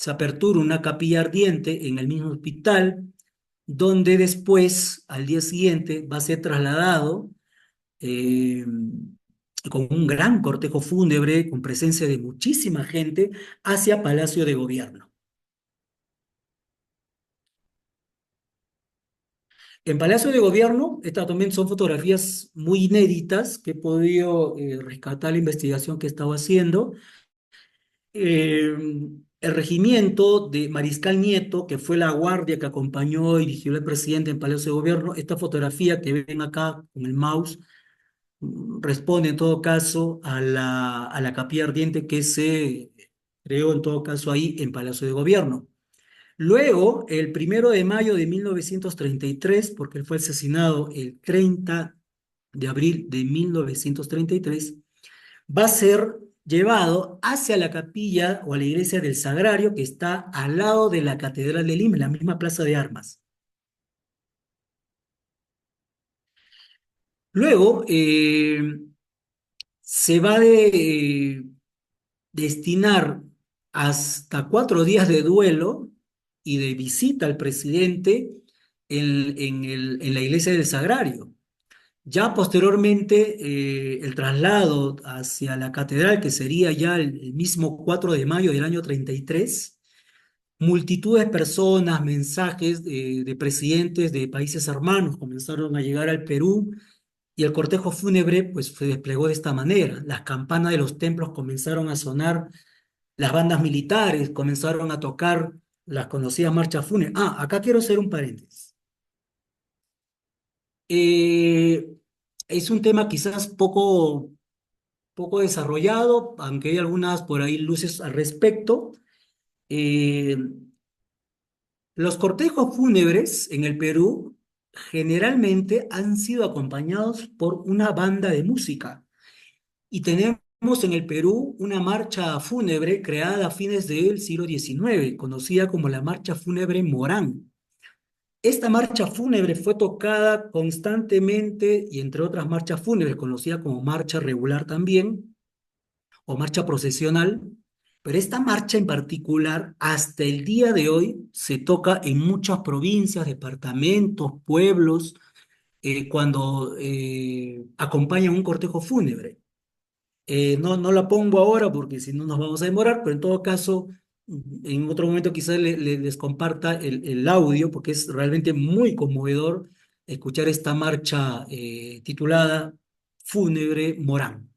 Speaker 1: apertura una capilla ardiente en el mismo hospital, donde después, al día siguiente, va a ser trasladado eh, con un gran cortejo fúnebre, con presencia de muchísima gente, hacia Palacio de Gobierno. En Palacio de Gobierno, estas también son fotografías muy inéditas que he podido rescatar la investigación que estaba haciendo. Eh, el regimiento de Mariscal Nieto, que fue la guardia que acompañó y dirigió al presidente en Palacio de Gobierno, esta fotografía que ven acá con el mouse, responde en todo caso a la capilla ardiente que se creó en todo caso ahí en Palacio de Gobierno. Luego, el 1 de mayo de 1933, porque él fue asesinado el 30 de abril de 1933, va a ser llevado hacia la capilla o a la iglesia del Sagrario que está al lado de la Catedral de Lima, en la misma plaza de armas. Luego, se va de destinar hasta 4 días de duelo y de visita al presidente en la iglesia del Sagrario. Ya posteriormente, el traslado hacia la catedral, que sería ya el mismo 4 de mayo del año 33, multitud de personas, mensajes de presidentes de países hermanos comenzaron a llegar al Perú y el cortejo fúnebre pues se desplegó de esta manera. Las campanas de los templos comenzaron a sonar, las bandas militares comenzaron a tocar las conocidas marchas fúnebres. Ah, acá quiero hacer un paréntesis. Eh, es un tema quizás poco poco desarrollado, aunque hay algunas por ahí luces al respecto. Eh, los cortejos fúnebres en el Perú generalmente han sido acompañados por una banda de música. Y tenemos en el Perú una marcha fúnebre creada a fines del siglo XIX, conocida como la Marcha Fúnebre Morán. Esta marcha fúnebre fue tocada constantemente y entre otras marchas fúnebres, conocida como marcha regular también, o marcha procesional, pero esta marcha en particular, hasta el día de hoy, se toca en muchas provincias, departamentos, pueblos, cuando acompañan un cortejo fúnebre. No la pongo ahora porque si no nos vamos a demorar, pero en todo caso, en otro momento quizás les comparta el audio porque es realmente muy conmovedor escuchar esta marcha titulada Fúnebre Morán.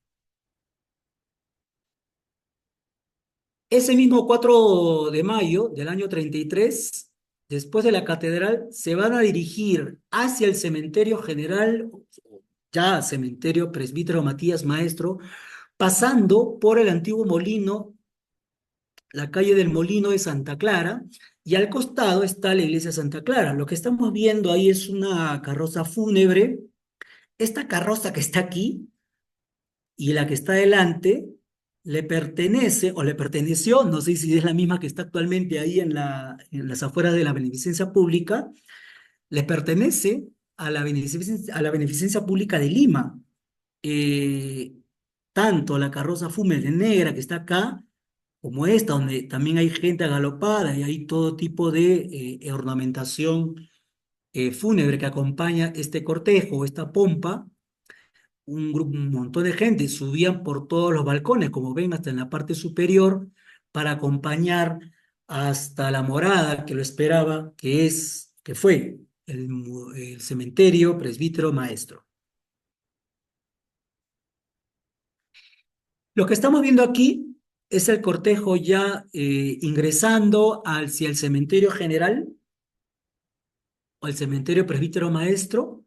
Speaker 1: Ese mismo 4 de mayo del año 33, después de la catedral, se van a dirigir hacia el cementerio general, ya cementerio Presbítero Matías Maestro, pasando por el antiguo molino, la calle del Molino de Santa Clara, y al costado está la iglesia de Santa Clara. Lo que estamos viendo ahí es una carroza fúnebre. Esta carroza que está aquí y la que está adelante le pertenece o le perteneció, no sé si es la misma que está actualmente ahí en las afueras de la Beneficencia Pública, le pertenece a la Beneficencia Pública de Lima. Eh, tanto la carroza fúnebre negra que está acá, como esta, donde también hay gente agalopada y hay todo tipo de ornamentación fúnebre que acompaña este cortejo, esta pompa. Un montón de gente subían por todos los balcones, como ven, hasta en la parte superior, para acompañar hasta la morada que lo esperaba, que fue el cementerio Presbítero Maestro. Lo que estamos viendo aquí es el cortejo ya ingresando hacia el cementerio general o el cementerio Presbítero Maestro,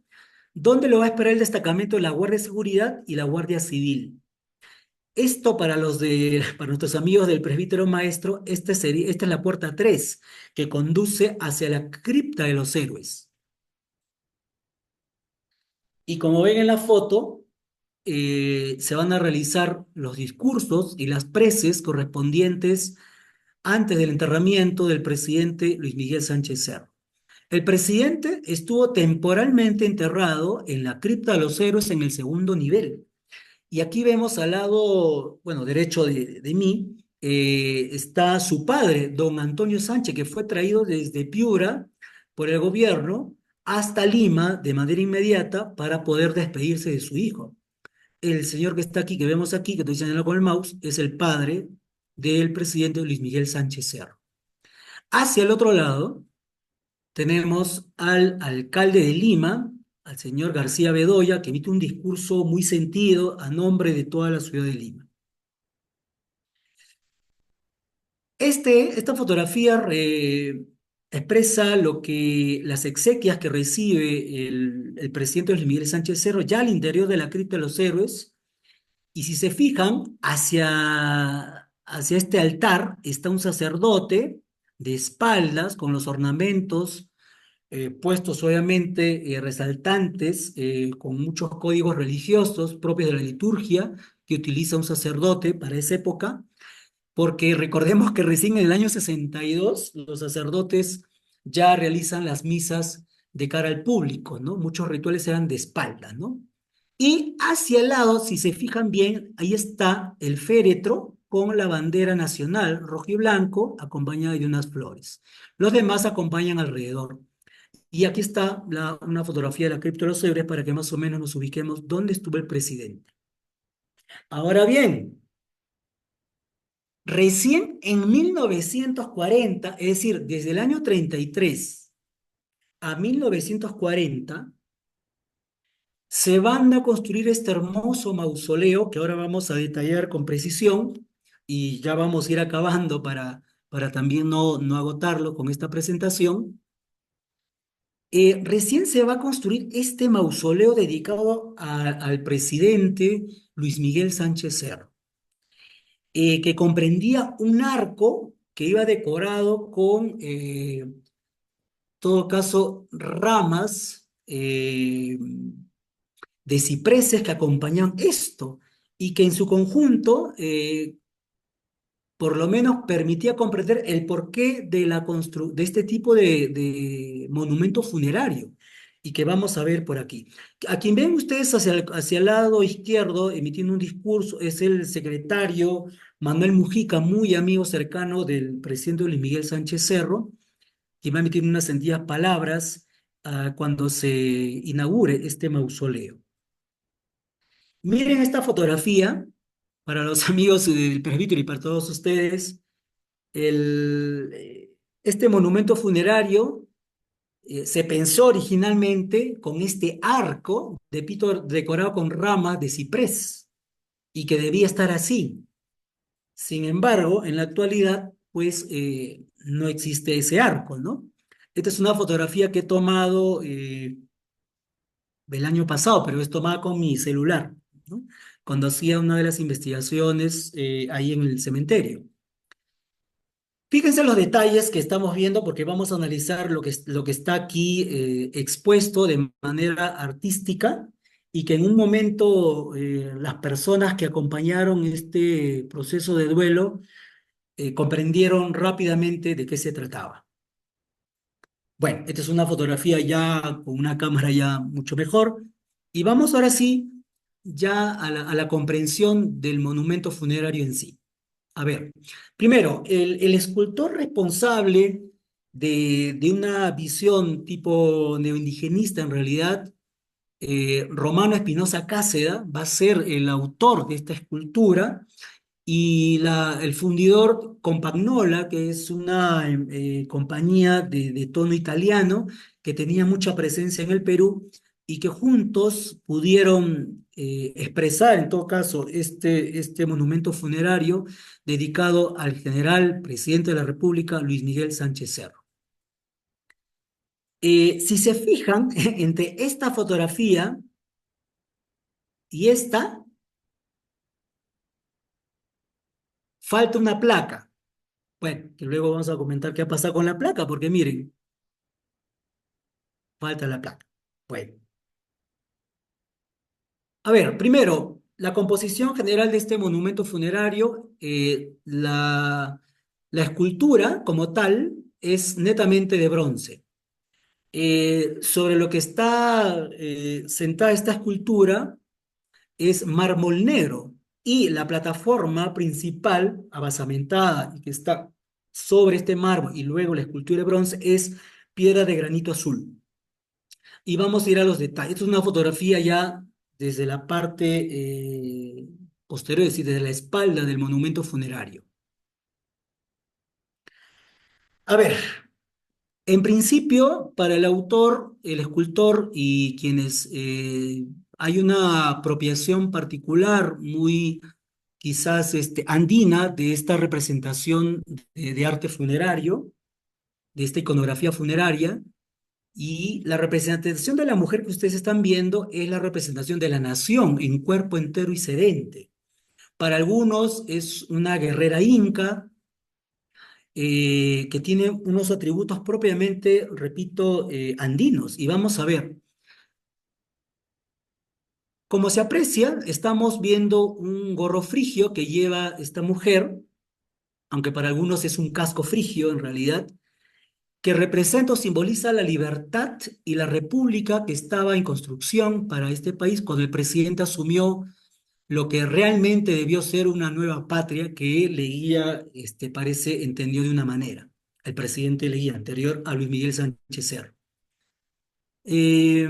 Speaker 1: donde lo va a esperar el destacamento de la Guardia de Seguridad y la Guardia Civil. Esto para nuestros amigos del Presbítero Maestro, esta es la puerta 3 que conduce hacia la cripta de los héroes. Y como ven en la foto, se van a realizar los discursos y las preces correspondientes antes del enterramiento del presidente Luis Miguel Sánchez Cerro. El presidente estuvo temporalmente enterrado en la cripta de los héroes en el segundo nivel. Y aquí vemos al lado, bueno, derecho de mí, está su padre, don Antonio Sánchez, que fue traído desde Piura por el gobierno hasta Lima de manera inmediata para poder despedirse de su hijo. El señor que está aquí, que vemos aquí, que estoy señalando con el mouse, es el padre del presidente Luis Miguel Sánchez Cerro. Hacia el otro lado tenemos al alcalde de Lima, al señor García Bedoya, que emite un discurso muy sentido a nombre de toda la ciudad de Lima. Esta fotografía expresa las exequias que recibe el presidente Luis Miguel Sánchez Cerro ya al interior de la cripta de los héroes. Y si se fijan, hacia este altar está un sacerdote de espaldas con los ornamentos puestos obviamente resaltantes, con muchos códigos religiosos propios de la liturgia que utiliza un sacerdote para esa época, porque recordemos que recién en el año 62 los sacerdotes ya realizan las misas de cara al público, ¿no? Muchos rituales eran de espaldas, ¿no? Y hacia el lado, si se fijan bien, ahí está el féretro con la bandera nacional, rojo y blanco, acompañada de unas flores. Los demás acompañan alrededor. Y aquí está una fotografía de la cripta de los héroes para que más o menos nos ubiquemos dónde estuvo el presidente. Ahora bien, recién en 1940, es decir, desde el año 33 a 1940, se van a construir este hermoso mausoleo que ahora vamos a detallar con precisión y ya vamos a ir acabando para también no agotarlo con esta presentación. Recién se va a construir este mausoleo dedicado al presidente Luis Miguel Sánchez Cerro, que comprendía un arco que iba decorado con, todo caso, ramas de cipreses que acompañaban esto y que en su conjunto por lo menos permitía comprender el porqué de, de este tipo de monumento funerario y que vamos a ver por aquí. A quien ven ustedes hacia el lado izquierdo emitiendo un discurso es el secretario Manuel Mujica, muy amigo cercano del presidente Luis Miguel Sánchez Cerro, quien va a emitir unas sentidas palabras cuando se inaugure este mausoleo. Miren esta fotografía para los amigos del presbítero y para todos ustedes. Este monumento funerario se pensó originalmente con este arco de pito decorado con ramas de ciprés y que debía estar así. Sin embargo, en la actualidad, pues no existe ese arco, ¿no? Esta es una fotografía que he tomado el año pasado, pero es tomada con mi celular, ¿no? Cuando hacía una de las investigaciones ahí en el cementerio. Fíjense los detalles que estamos viendo porque vamos a analizar lo que está aquí expuesto de manera artística y que en un momento las personas que acompañaron este proceso de duelo comprendieron rápidamente de qué se trataba. Bueno, esta es una fotografía ya con una cámara ya mucho mejor y vamos ahora sí ya a la comprensión del monumento funerario en sí. A ver, primero, el escultor responsable de una visión tipo neoindigenista, en realidad, Romano Espinosa Cáceda, va a ser el autor de esta escultura y el fundidor Compagnola, que es una compañía de tono italiano que tenía mucha presencia en el Perú y que juntos pudieron expresar, en todo caso, este monumento funerario dedicado al general presidente de la República, Luis Miguel Sánchez Cerro. Si se fijan, entre esta fotografía y esta, falta una placa. Bueno, que luego vamos a comentar qué ha pasado con la placa, porque miren, falta la placa. Bueno, a ver, primero, la composición general de este monumento funerario, la escultura como tal es netamente de bronce. Sobre lo que está sentada esta escultura es mármol negro y la plataforma principal, abasamentada y que está sobre este mármol y luego la escultura de bronce es piedra de granito azul. Y vamos a ir a los detalles. Esta es una fotografía ya desde la parte posterior, es decir, desde la espalda del monumento funerario. A ver, en principio, para el autor, el escultor y quienes hay una apropiación particular muy quizás andina de esta representación de arte funerario, de esta iconografía funeraria, y la representación de la mujer que ustedes están viendo es la representación de la nación en cuerpo entero y sedente. Para algunos es una guerrera inca que tiene unos atributos propiamente, repito, andinos. Y vamos a ver, como se aprecia, estamos viendo un gorro frigio que lleva esta mujer, aunque para algunos es un casco frigio en realidad, que representa o simboliza la libertad y la república que estaba en construcción para este país cuando el presidente asumió lo que realmente debió ser una nueva patria que Leguía, parece, entendió de una manera. El presidente Leguía, anterior a Luis Miguel Sánchez Cerro. Eh,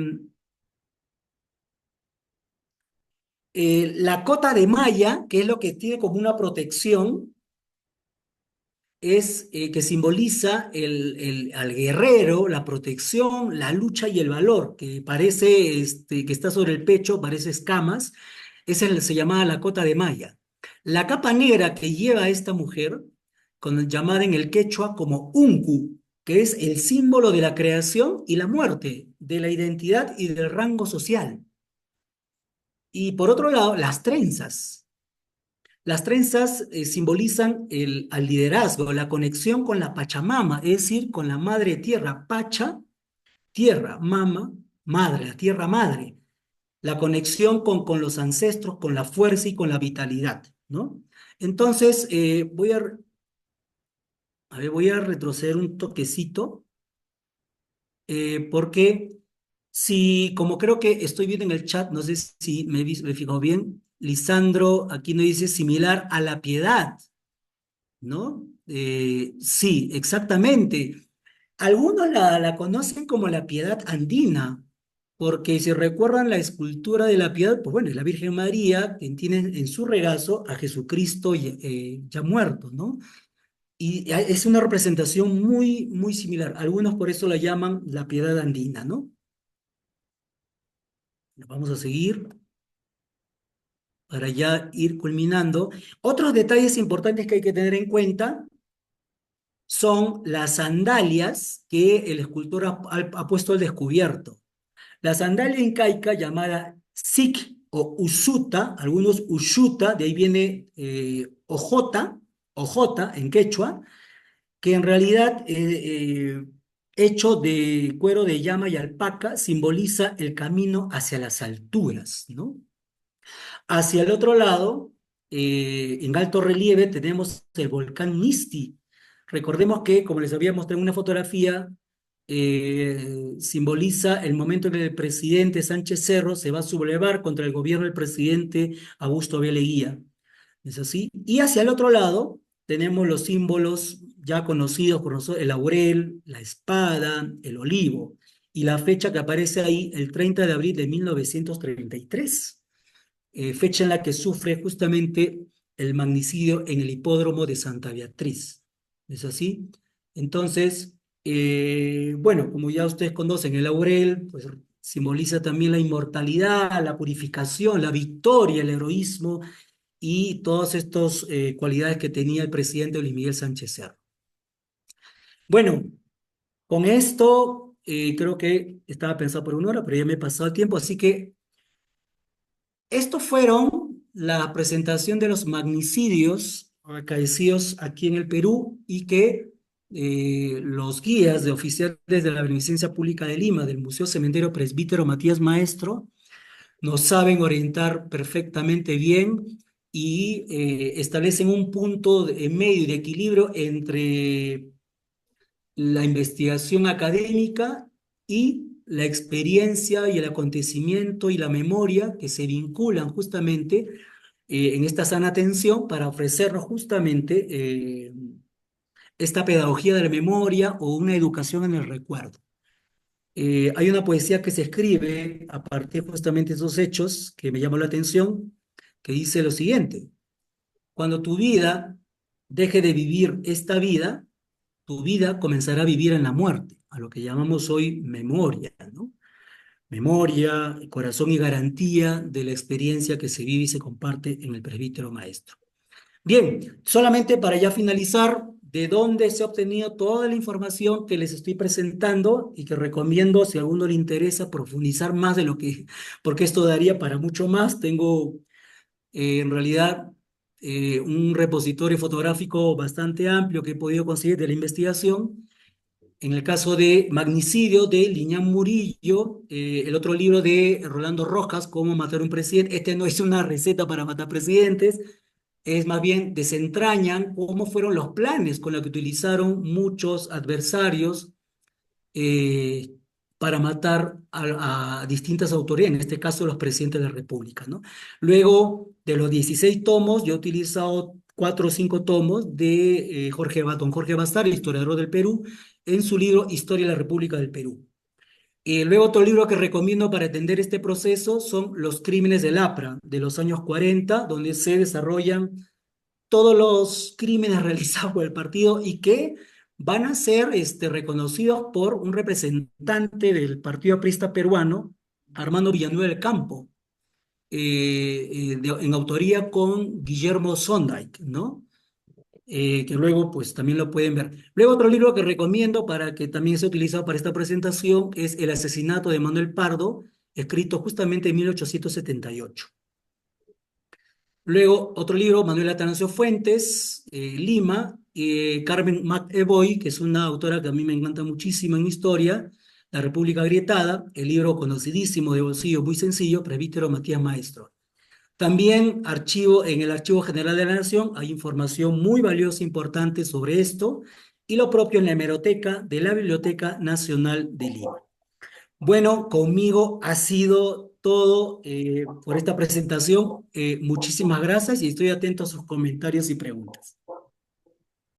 Speaker 1: la cota de malla, que es lo que tiene como una protección, es que simboliza al guerrero, la protección, la lucha y el valor, que parece que está sobre el pecho, parece escamas, se llamaba la cota de malla. La capa negra que lleva esta mujer, llamada en el quechua como uncu, que es el símbolo de la creación y la muerte, de la identidad y del rango social. Y por otro lado, las trenzas. Las trenzas simbolizan al liderazgo, la conexión con la Pachamama, es decir, con la madre tierra. Pacha, tierra, mama, madre, la tierra madre. La conexión con los ancestros, con la fuerza y con la vitalidad, ¿no? Entonces, voy a retroceder un toquecito, porque si, como creo que estoy viendo en el chat, no sé si me fijo bien, Lisandro aquí nos dice similar a la piedad, ¿no? Sí, exactamente. Algunos la conocen como la piedad andina, porque si recuerdan la escultura de la piedad, pues bueno, es la Virgen María quien tiene en su regazo a Jesucristo ya muerto, ¿no? Y es una representación muy, muy similar. Algunos por eso la llaman la piedad andina, ¿no? Vamos a seguir para ya ir culminando. Otros detalles importantes que hay que tener en cuenta son las sandalias que el escultor ha puesto al descubierto. La sandalia incaica llamada Sik o Usuta, algunos Ushuta, de ahí viene Ojota, Ojota en quechua, que en realidad, hecho de cuero de llama y alpaca, simboliza el camino hacia las alturas, ¿no? Hacia el otro lado, en alto relieve, tenemos el volcán Misti. Recordemos que, como les había mostrado en una fotografía, simboliza el momento en que el presidente Sánchez Cerro se va a sublevar contra el gobierno del presidente Augusto B. Leguía. ¿Es así? Y hacia el otro lado tenemos los símbolos ya conocidos por nosotros, el laurel, la espada, el olivo, y la fecha que aparece ahí, el 30 de abril de 1933, fecha en la que sufre justamente el magnicidio en el hipódromo de Santa Beatriz. ¿Es así? Entonces, bueno, como ya ustedes conocen, el laurel, pues simboliza también la inmortalidad, la purificación, la victoria, el heroísmo y todas estas cualidades que tenía el presidente Luis Miguel Sánchez Cerro. Bueno, con esto creo que estaba pensado por 1 hora, pero ya me he pasado el tiempo, así que estos fueron la presentación de los magnicidios acaecidos aquí en el Perú y que los guías de oficiales de la Beneficencia Pública de Lima, del Museo Cementerio Presbítero Matías Maestro, nos saben orientar perfectamente bien y establecen un punto en medio y de equilibrio entre la investigación académica y la experiencia y el acontecimiento y la memoria que se vinculan justamente en esta sana atención para ofrecernos justamente esta pedagogía de la memoria o una educación en el recuerdo. Hay una poesía que se escribe a partir justamente de esos hechos que me llamó la atención, que dice lo siguiente: cuando tu vida deje de vivir esta vida, tu vida comenzará a vivir en la muerte, a lo que llamamos hoy memoria, ¿no? Memoria, corazón y garantía de la experiencia que se vive y se comparte en el presbítero maestro. Bien, solamente para ya finalizar, de dónde se ha obtenido toda la información que les estoy presentando y que recomiendo, si a alguno le interesa, profundizar más de lo que, porque esto daría para mucho más. Tengo en realidad un repositorio fotográfico bastante amplio que he podido conseguir de la investigación. En el caso de Magnicidio de Liñán Murillo, el otro libro de Rolando Rojas, Cómo matar a un presidente. Este no es una receta para matar presidentes, es más bien desentrañan cómo fueron los planes con los que utilizaron muchos adversarios eh, para matar a distintas autoridades, en este caso los presidentes de la República, ¿no? Luego de los 16 tomos, yo he utilizado 4 o 5 tomos de don Jorge Bastar, el historiador del Perú, en su libro Historia de la República del Perú. Luego otro libro que recomiendo para entender este proceso son Los Crímenes del APRA, de los años 40, donde se desarrollan todos los crímenes realizados por el partido y que van a ser reconocidos por un representante del Partido Aprista peruano, Armando Villanueva del Campo, en autoría con Guillermo Sondike, ¿no? Que luego pues también lo pueden ver. Luego otro libro que recomiendo para que también sea utilizado para esta presentación es El asesinato de Manuel Pardo, escrito justamente en 1878. Luego, otro libro, Manuel Atanasio Fuentes, Lima, Carmen McEvoy, que es una autora que a mí me encanta muchísimo en historia, La República Agrietada, el libro conocidísimo de bolsillo muy sencillo, Presbítero Matías Maestro. También en el Archivo General de la Nación hay información muy valiosa e importante sobre esto, y lo propio en la hemeroteca de la Biblioteca Nacional de Lima. Bueno, conmigo ha sido todo por esta presentación. Muchísimas gracias y estoy atento a sus comentarios y preguntas.